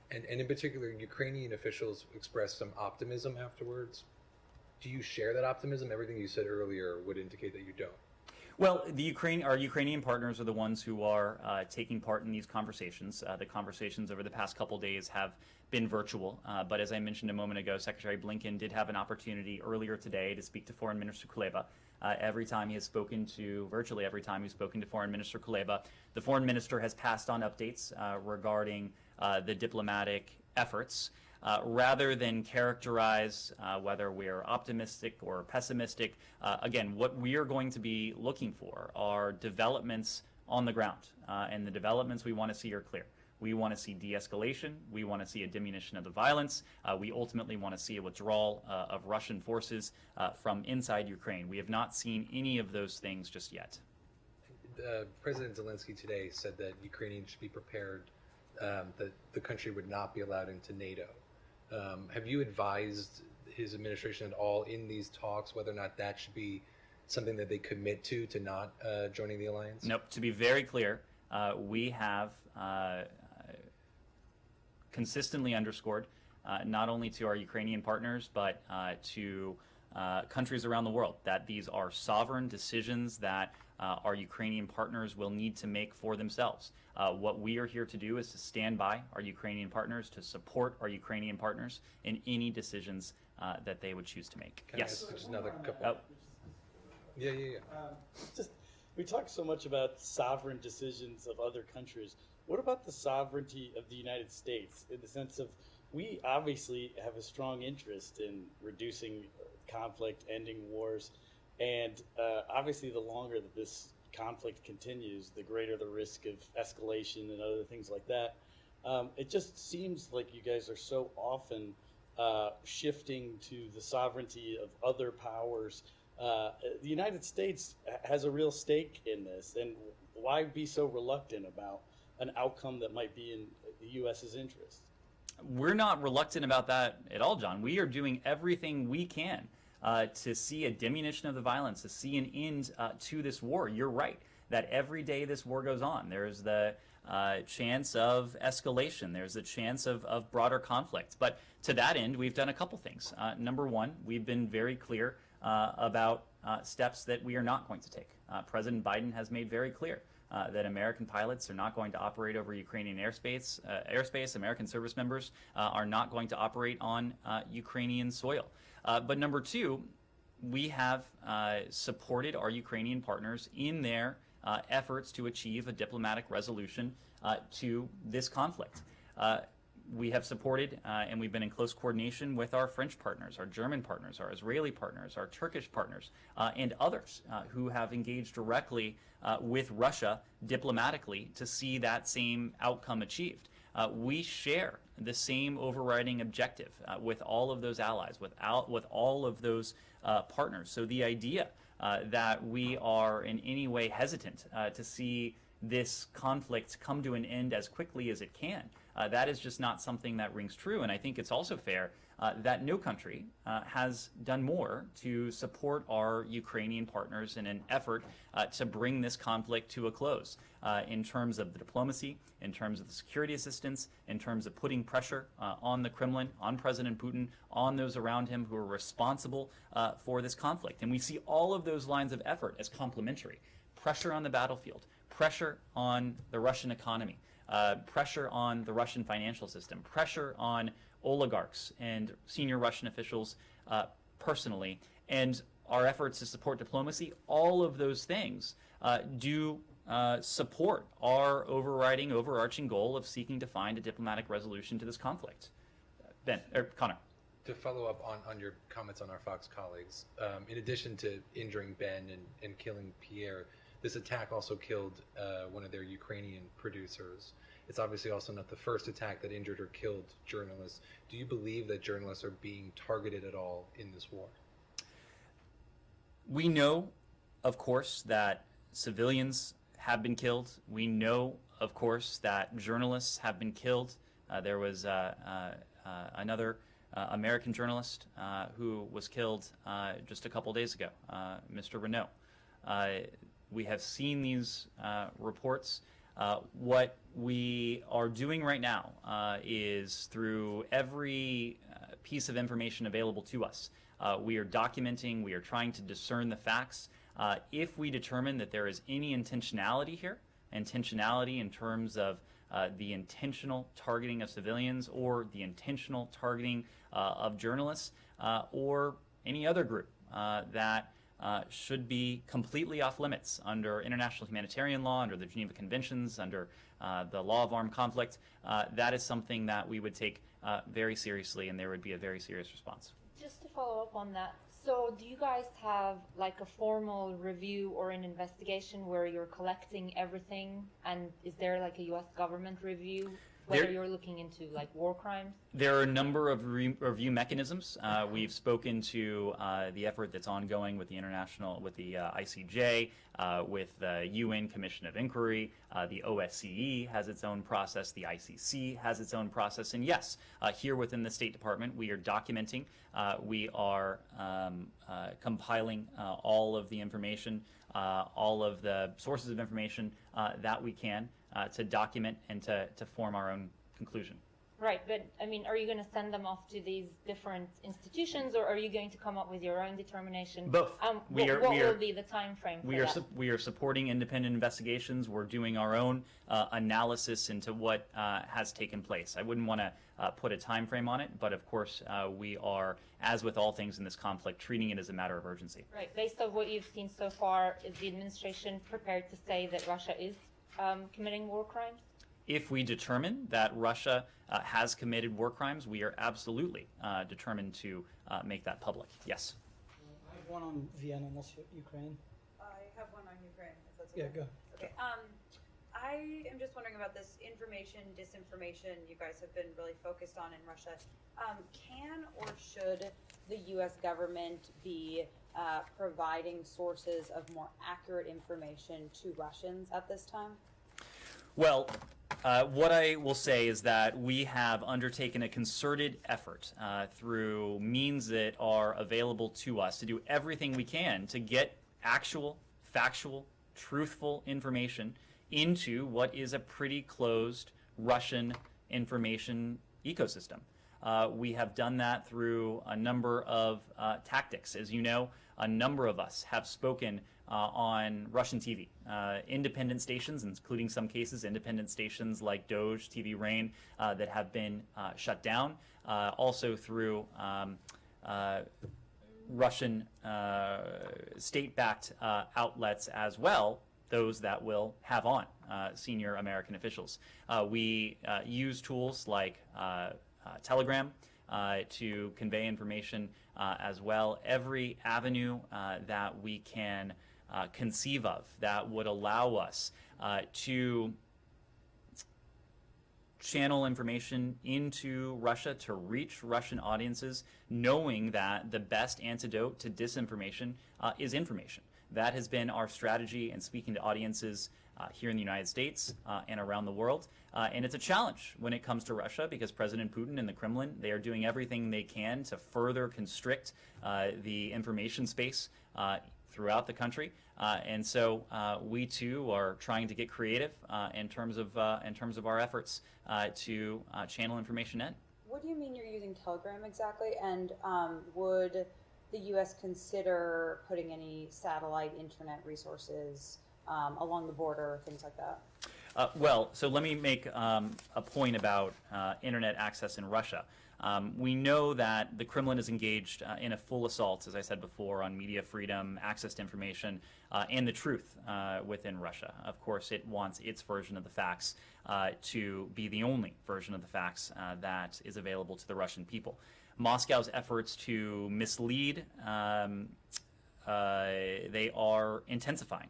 And in particular, Ukrainian officials expressed some optimism afterwards. Do you share that optimism? Everything you said earlier would indicate that you don't. Well, our Ukrainian partners are the ones who are taking part in these conversations. The conversations over the past couple days have been virtual, but as I mentioned a moment ago, Secretary Blinken did have an opportunity earlier today to speak to Foreign Minister Kuleba. Virtually every time he's spoken to Foreign Minister Kuleba, the Foreign Minister has passed on updates regarding the diplomatic efforts. Rather than characterize whether we're optimistic or pessimistic, again, what we are going to be looking for are developments on the ground. And the developments we want to see are clear. We want to see de-escalation. We want to see a diminution of the violence. We ultimately want to see a withdrawal of Russian forces from inside Ukraine. We have not seen any of those things just yet. President Zelensky today said that Ukrainians should be prepared that the country would not be allowed into NATO. Have you advised his administration at all in these talks whether or not that should be something that they commit to not joining the alliance? Nope. To be very clear, we have consistently underscored, not only to our Ukrainian partners, but to countries around the world, that these are sovereign decisions that our Ukrainian partners will need to make for themselves. What we are here to do is to stand by our Ukrainian partners, to support our Ukrainian partners in any decisions that they would choose to make. Can I Yes. ask just another couple? Oh. Yeah. Just we talk so much about sovereign decisions of other countries. What about the sovereignty of the United States in the sense of we obviously have a strong interest in reducing conflict, ending wars, and obviously the longer that this conflict continues, the greater the risk of escalation and other things like that. It just seems like you guys are so often shifting to the sovereignty of other powers. The United States has a real stake in this, and why be so reluctant about an outcome that might be in the U.S.'s interest? We're not reluctant about that at all, John. We are doing everything we can to see a diminution of the violence, to see an end to this war. You're right that every day this war goes on, there's the chance of escalation. There's a chance of broader conflict. But to that end, we've done a couple things. Number one, we've been very clear about steps that we are not going to take. President Biden has made very clear that American pilots are not going to operate over Ukrainian airspace. American service members are not going to operate on Ukrainian soil. But number two, we have supported our Ukrainian partners in their efforts to achieve a diplomatic resolution to this conflict. We have supported and we've been in close coordination with our French partners, our German partners, our Israeli partners, our Turkish partners, and others who have engaged directly with Russia diplomatically to see that same outcome achieved. We share the same overriding objective with all of those allies, with all of those partners. So the idea that we are in any way hesitant to see this conflict come to an end as quickly as it can, that is just not something that rings true. And I think it's also fair that no country has done more to support our Ukrainian partners in an effort to bring this conflict to a close in terms of the diplomacy, in terms of the security assistance, in terms of putting pressure on the Kremlin, on President Putin, on those around him who are responsible for this conflict. And we see all of those lines of effort as complementary. Pressure on the battlefield, pressure on the Russian economy, pressure on the Russian financial system, pressure on oligarchs and senior Russian officials personally, and our efforts to support diplomacy, all of those things do support our overarching goal of seeking to find a diplomatic resolution to this conflict. Connor. To follow up on your comments on our Fox colleagues, in addition to injuring Ben and killing Pierre, this attack also killed one of their Ukrainian producers. It's obviously also not the first attack that injured or killed journalists. Do you believe that journalists are being targeted at all in this war? We know, of course, that civilians have been killed. We know, of course, that journalists have been killed. There was another American journalist who was killed just a couple days ago, Mr. Renault. We have seen these reports. What we are doing right now is through every piece of information available to us. We are documenting, we are trying to discern the facts. If we determine that there is any intentionality here, intentionality in terms of the intentional targeting of civilians or the intentional targeting of journalists or any other group that should be completely off limits under international humanitarian law, under the Geneva Conventions, under the law of armed conflict, that is something that we would take very seriously, and there would be a very serious response. Just to follow up on that, so do you guys have like a formal review or an investigation where you're collecting everything, and is there like a U.S. government review, whether you're looking into like war crimes? There are a number of review mechanisms. We've spoken to the effort that's ongoing with the ICJ, with the UN Commission of Inquiry. The OSCE has its own process. The ICC has its own process. And yes, here within the State Department, we are documenting. We are compiling all of the information, all of the sources of information that we can to document and to form our own conclusion. Right, but I mean, are you going to send them off to these different institutions, or are you going to come up with your own determination? Both. What will be the time frame for that? We are supporting independent investigations. We're doing our own analysis into what has taken place. I wouldn't want to put a time frame on it, but of course we are, as with all things in this conflict, treating it as a matter of urgency. Right, based on what you've seen so far, is the administration prepared to say that Russia is committing war crimes? If we determine that Russia has committed war crimes, we are absolutely determined to make that public. Yes. I have one on Vienna, not Ukraine. I have one on Ukraine, if that's Yeah, okay. go. Okay. I am just wondering about this information, disinformation you guys have been really focused on in Russia. Can or should the U.S. government be providing sources of more accurate information to Russians at this time? Well, what I will say is that we have undertaken a concerted effort through means that are available to us to do everything we can to get actual, factual, truthful information into what is a pretty closed Russian information ecosystem. We have done that through a number of tactics. As you know, a number of us have spoken on Russian TV, independent stations, including some cases independent stations like Doj, TV Rain, that have been shut down. Also through Russian state-backed outlets as well, those that will have on senior American officials. We use tools like Telegram to convey information as well. Every avenue that we can conceive of that would allow us to channel information into Russia to reach Russian audiences, knowing that the best antidote to disinformation is information. That has been our strategy in speaking to audiences here in the United States and around the world. And it's a challenge when it comes to Russia because President Putin and the Kremlin, they are doing everything they can to further constrict the information space throughout the country. And so we too are trying to get creative in terms of our efforts to channel information in. What do you mean you're using Telegram exactly? And would the U.S. consider putting any satellite internet resources along the border, things like that? Well, so let me make a point about internet access in Russia. We know that the Kremlin is engaged in a full assault, as I said before, on media freedom, access to information, and the truth within Russia. Of course, it wants its version of the facts to be the only version of the facts that is available to the Russian people. Moscow's efforts to mislead, they are intensifying.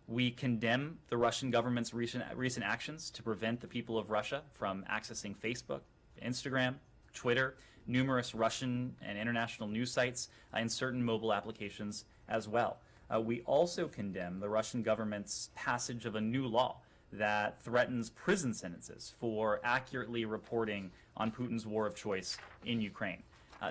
We condemn the Russian government's recent actions to prevent the people of Russia from accessing Facebook, Instagram, Twitter, numerous Russian and international news sites, and certain mobile applications as well. We also condemn the Russian government's passage of a new law that threatens prison sentences for accurately reporting on Putin's war of choice in Ukraine.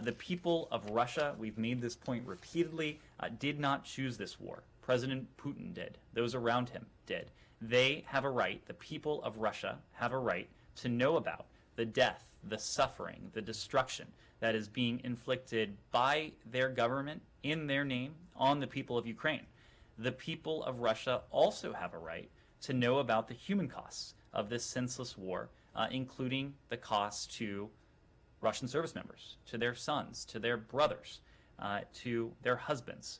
The people of Russia, we've made this point repeatedly, did not choose this war. President Putin did. Those around him did. They have a right, the people of Russia have a right to know about the death, the suffering, the destruction that is being inflicted by their government in their name on the people of Ukraine. The people of Russia also have a right to know about the human costs of this senseless war, including the costs to Russian service members, to their sons, to their brothers, to their husbands.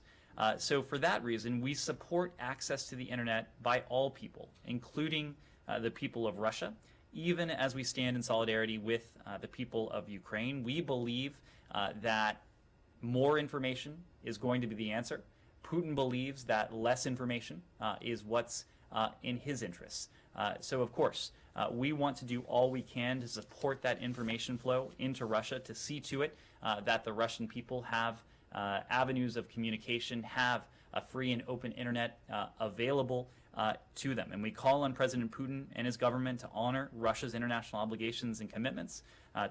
So for that reason, we support access to the internet by all people, including the people of Russia, even as we stand in solidarity with the people of Ukraine. We believe that more information is going to be the answer. Putin believes that less information is what's in his interests. So of course, we want to do all we can to support that information flow into Russia, to see to it that the Russian people have avenues of communication, have a free and open internet available to them. And we call on President Putin and his government to honor Russia's international obligations and commitments,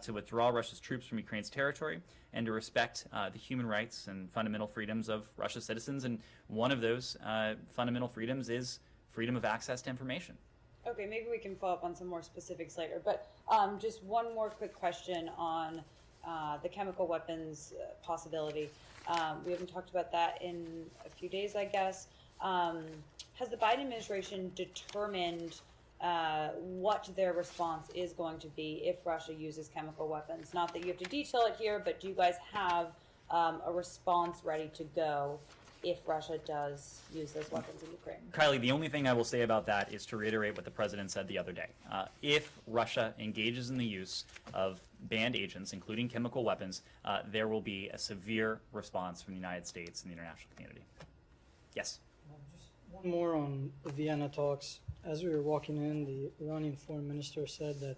to withdraw Russia's troops from Ukraine's territory, and to respect the human rights and fundamental freedoms of Russia's citizens. And one of those fundamental freedoms is freedom of access to information. Okay, maybe we can follow up on some more specifics later, but just one more quick question on the chemical weapons possibility. We haven't talked about that in a few days, I guess. Has the Biden administration determined what their response is going to be if Russia uses chemical weapons? Not that you have to detail it here, but do you guys have a response ready to go if Russia does use those weapons in Ukraine? Kylie, the only thing I will say about that is to reiterate what the president said the other day. If Russia engages in the use of banned agents, including chemical weapons, there will be a severe response from the United States and the international community. Yes? Just one more on the Vienna talks. As we were walking in, the Iranian foreign minister said that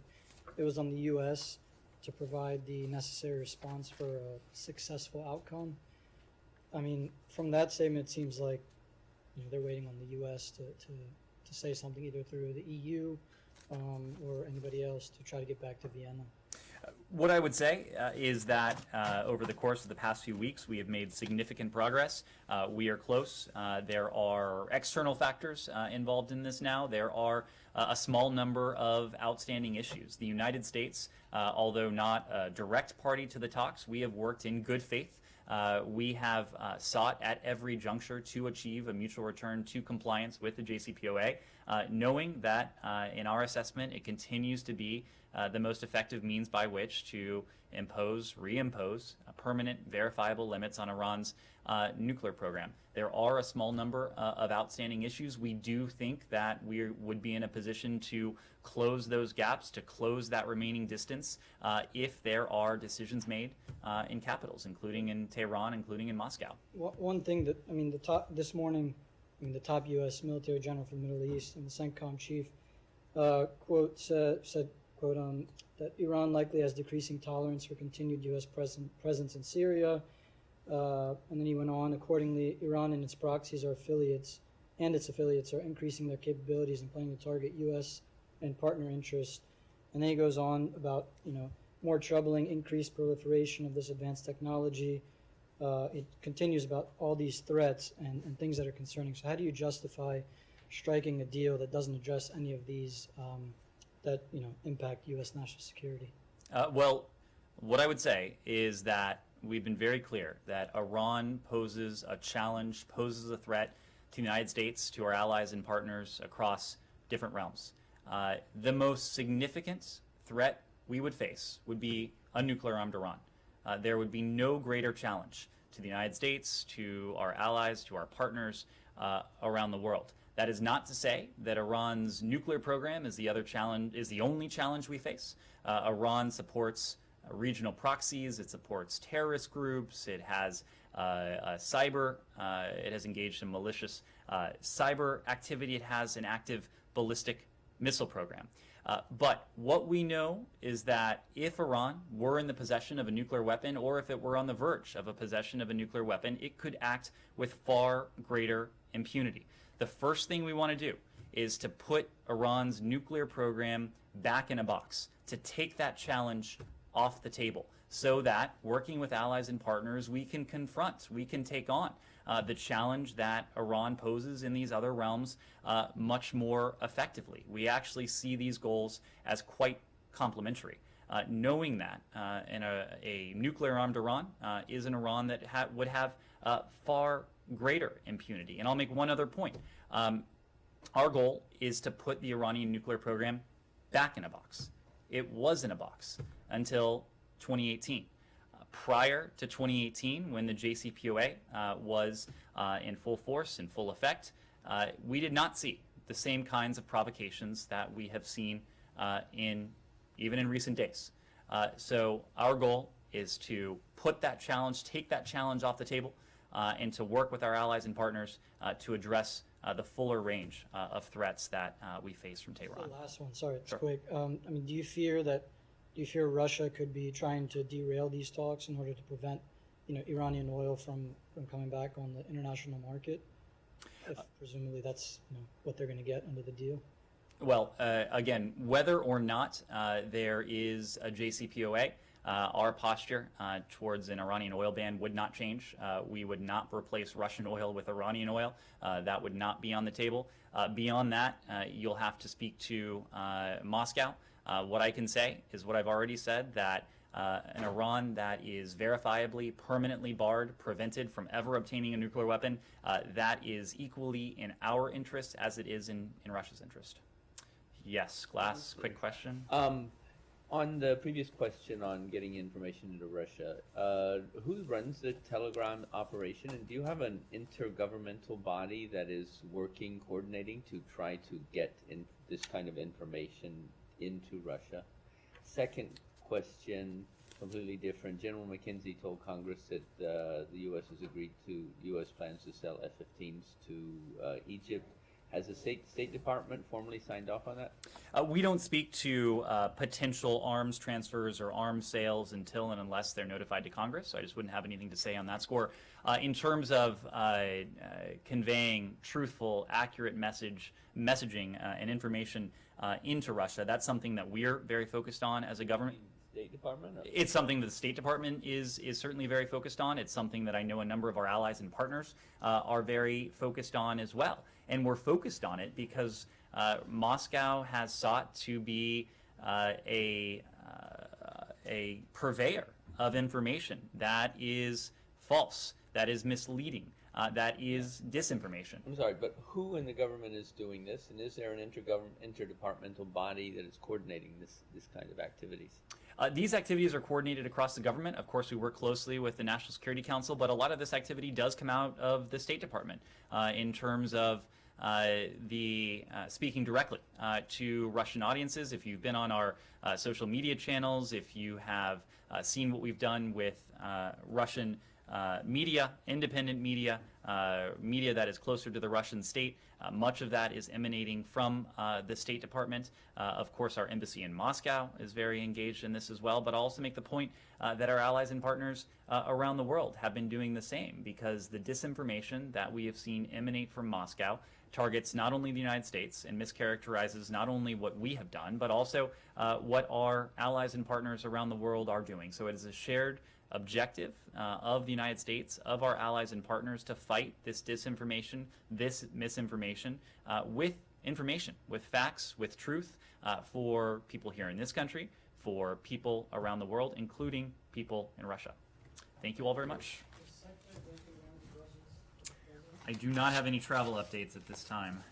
it was on the U.S. to provide the necessary response for a successful outcome. I mean, from that statement, it seems like they're waiting on the U.S. to say something either through the EU or anybody else to try to get back to Vienna. What I would say is that over the course of the past few weeks, we have made significant progress. We are close. There are external factors involved in this now. There are a small number of outstanding issues. The United States, although not a direct party to the talks, we have worked in good faith. We have sought at every juncture to achieve a mutual return to compliance with the JCPOA, knowing that in our assessment it continues to be the most effective means by which to reimpose permanent, verifiable limits on Iran's nuclear program. There are a small number of outstanding issues. We do think that we would be in a position to close those gaps, to close that remaining distance, if there are decisions made in capitals, including in Tehran, including in Moscow. One thing that, I mean, this morning, the top U.S. military general from the Middle East and the CENTCOM chief, said, quote, that Iran likely has decreasing tolerance for continued U.S. presence in Syria. And then he went on, accordingly, Iran and its proxies are affiliates, and its affiliates are increasing their capabilities and planning to target U.S. and partner interests. And then he goes on about, more troubling increased proliferation of this advanced technology. It continues about all these threats and things that are concerning. So how do you justify striking a deal that doesn't address any of these that impact U.S. national security? Well, what I would say is that we've been very clear that Iran poses a challenge, poses a threat to the United States, to our allies and partners across different realms. The most significant threat we would face would be a nuclear-armed Iran. There would be no greater challenge to the United States, to our allies, to our partners around the world. That is not to say that Iran's nuclear program is the only challenge we face. Iran supports regional proxies, it supports terrorist groups, it has cyber, it has engaged in malicious cyber activity, it has an active ballistic missile program. But what we know is that if Iran were in the possession of a nuclear weapon, or if it were on the verge of a possession of a nuclear weapon, it could act with far greater impunity. The first thing we want to do is to put Iran's nuclear program back in a box, to take that challenge off the table, so that, working with allies and partners, we can confront, we can take on the challenge that Iran poses in these other realms much more effectively. We actually see these goals as quite complementary, knowing that a nuclear-armed Iran is an Iran that would have far greater impunity. And I'll make one other point. Our goal is to put the Iranian nuclear program back in a box. It was in a box until 2018. Prior to 2018, when the JCPOA was in full force, in full effect, we did not see the same kinds of provocations that we have seen even in recent days. So our goal is to put that challenge, take that challenge off the table, and to work with our allies and partners to address the fuller range of threats that we face from Tehran. The last one, sorry, it's Sure. quick. Do you fear Russia could be trying to derail these talks in order to prevent, Iranian oil from coming back on the international market? If presumably that's what they're going to get under the deal. Well, again, whether or not there is a JCPOA, our posture towards an Iranian oil ban would not change. We would not replace Russian oil with Iranian oil. That would not be on the table. Beyond that, you'll have to speak to Moscow. What I can say is what I've already said, that an Iran that is verifiably, permanently barred, prevented from ever obtaining a nuclear weapon, that is equally in our interest as it is in Russia's interest. Yes, Glass, quick question. On the previous question on getting information into Russia, who runs the Telegram operation, and do you have an intergovernmental body that is working, coordinating to try to get this kind of information into Russia? Second question, completely different. General McKenzie told Congress that the U.S. has agreed to U.S. plans to sell F-15s to Egypt. Has the State Department formally signed off on that? We don't speak to potential arms transfers or arms sales until and unless they're notified to Congress, so I just wouldn't have anything to say on that score. In terms of conveying truthful, accurate messaging and information into Russia, that's something that we're very focused on as a government. State Department? It's something that the State Department is certainly very focused on. It's something that I know a number of our allies and partners are very focused on as well. And we're focused on it because Moscow has sought to be a purveyor of information that is false, that is misleading, that is disinformation. I'm sorry, but who in the government is doing this, and is there an interdepartmental body that is coordinating this kind of activities? These activities are coordinated across the government. Of course, we work closely with the National Security Council, but a lot of this activity does come out of the State Department in terms of speaking directly to Russian audiences. If you've been on our social media channels, if you have seen what we've done with Russian media, independent media, media that is closer to the Russian state. Much of that is emanating from the State Department. Of course, our embassy in Moscow is very engaged in this as well, but I'll also make the point that our allies and partners around the world have been doing the same, because the disinformation that we have seen emanate from Moscow targets not only the United States and mischaracterizes not only what we have done, but also what our allies and partners around the world are doing. So it is a shared objective of the United States, of our allies and partners, to fight this disinformation, this misinformation, with information, with facts, with truth, for people here in this country, for people around the world, including people in Russia. Thank you all very much. I do not have any travel updates at this time.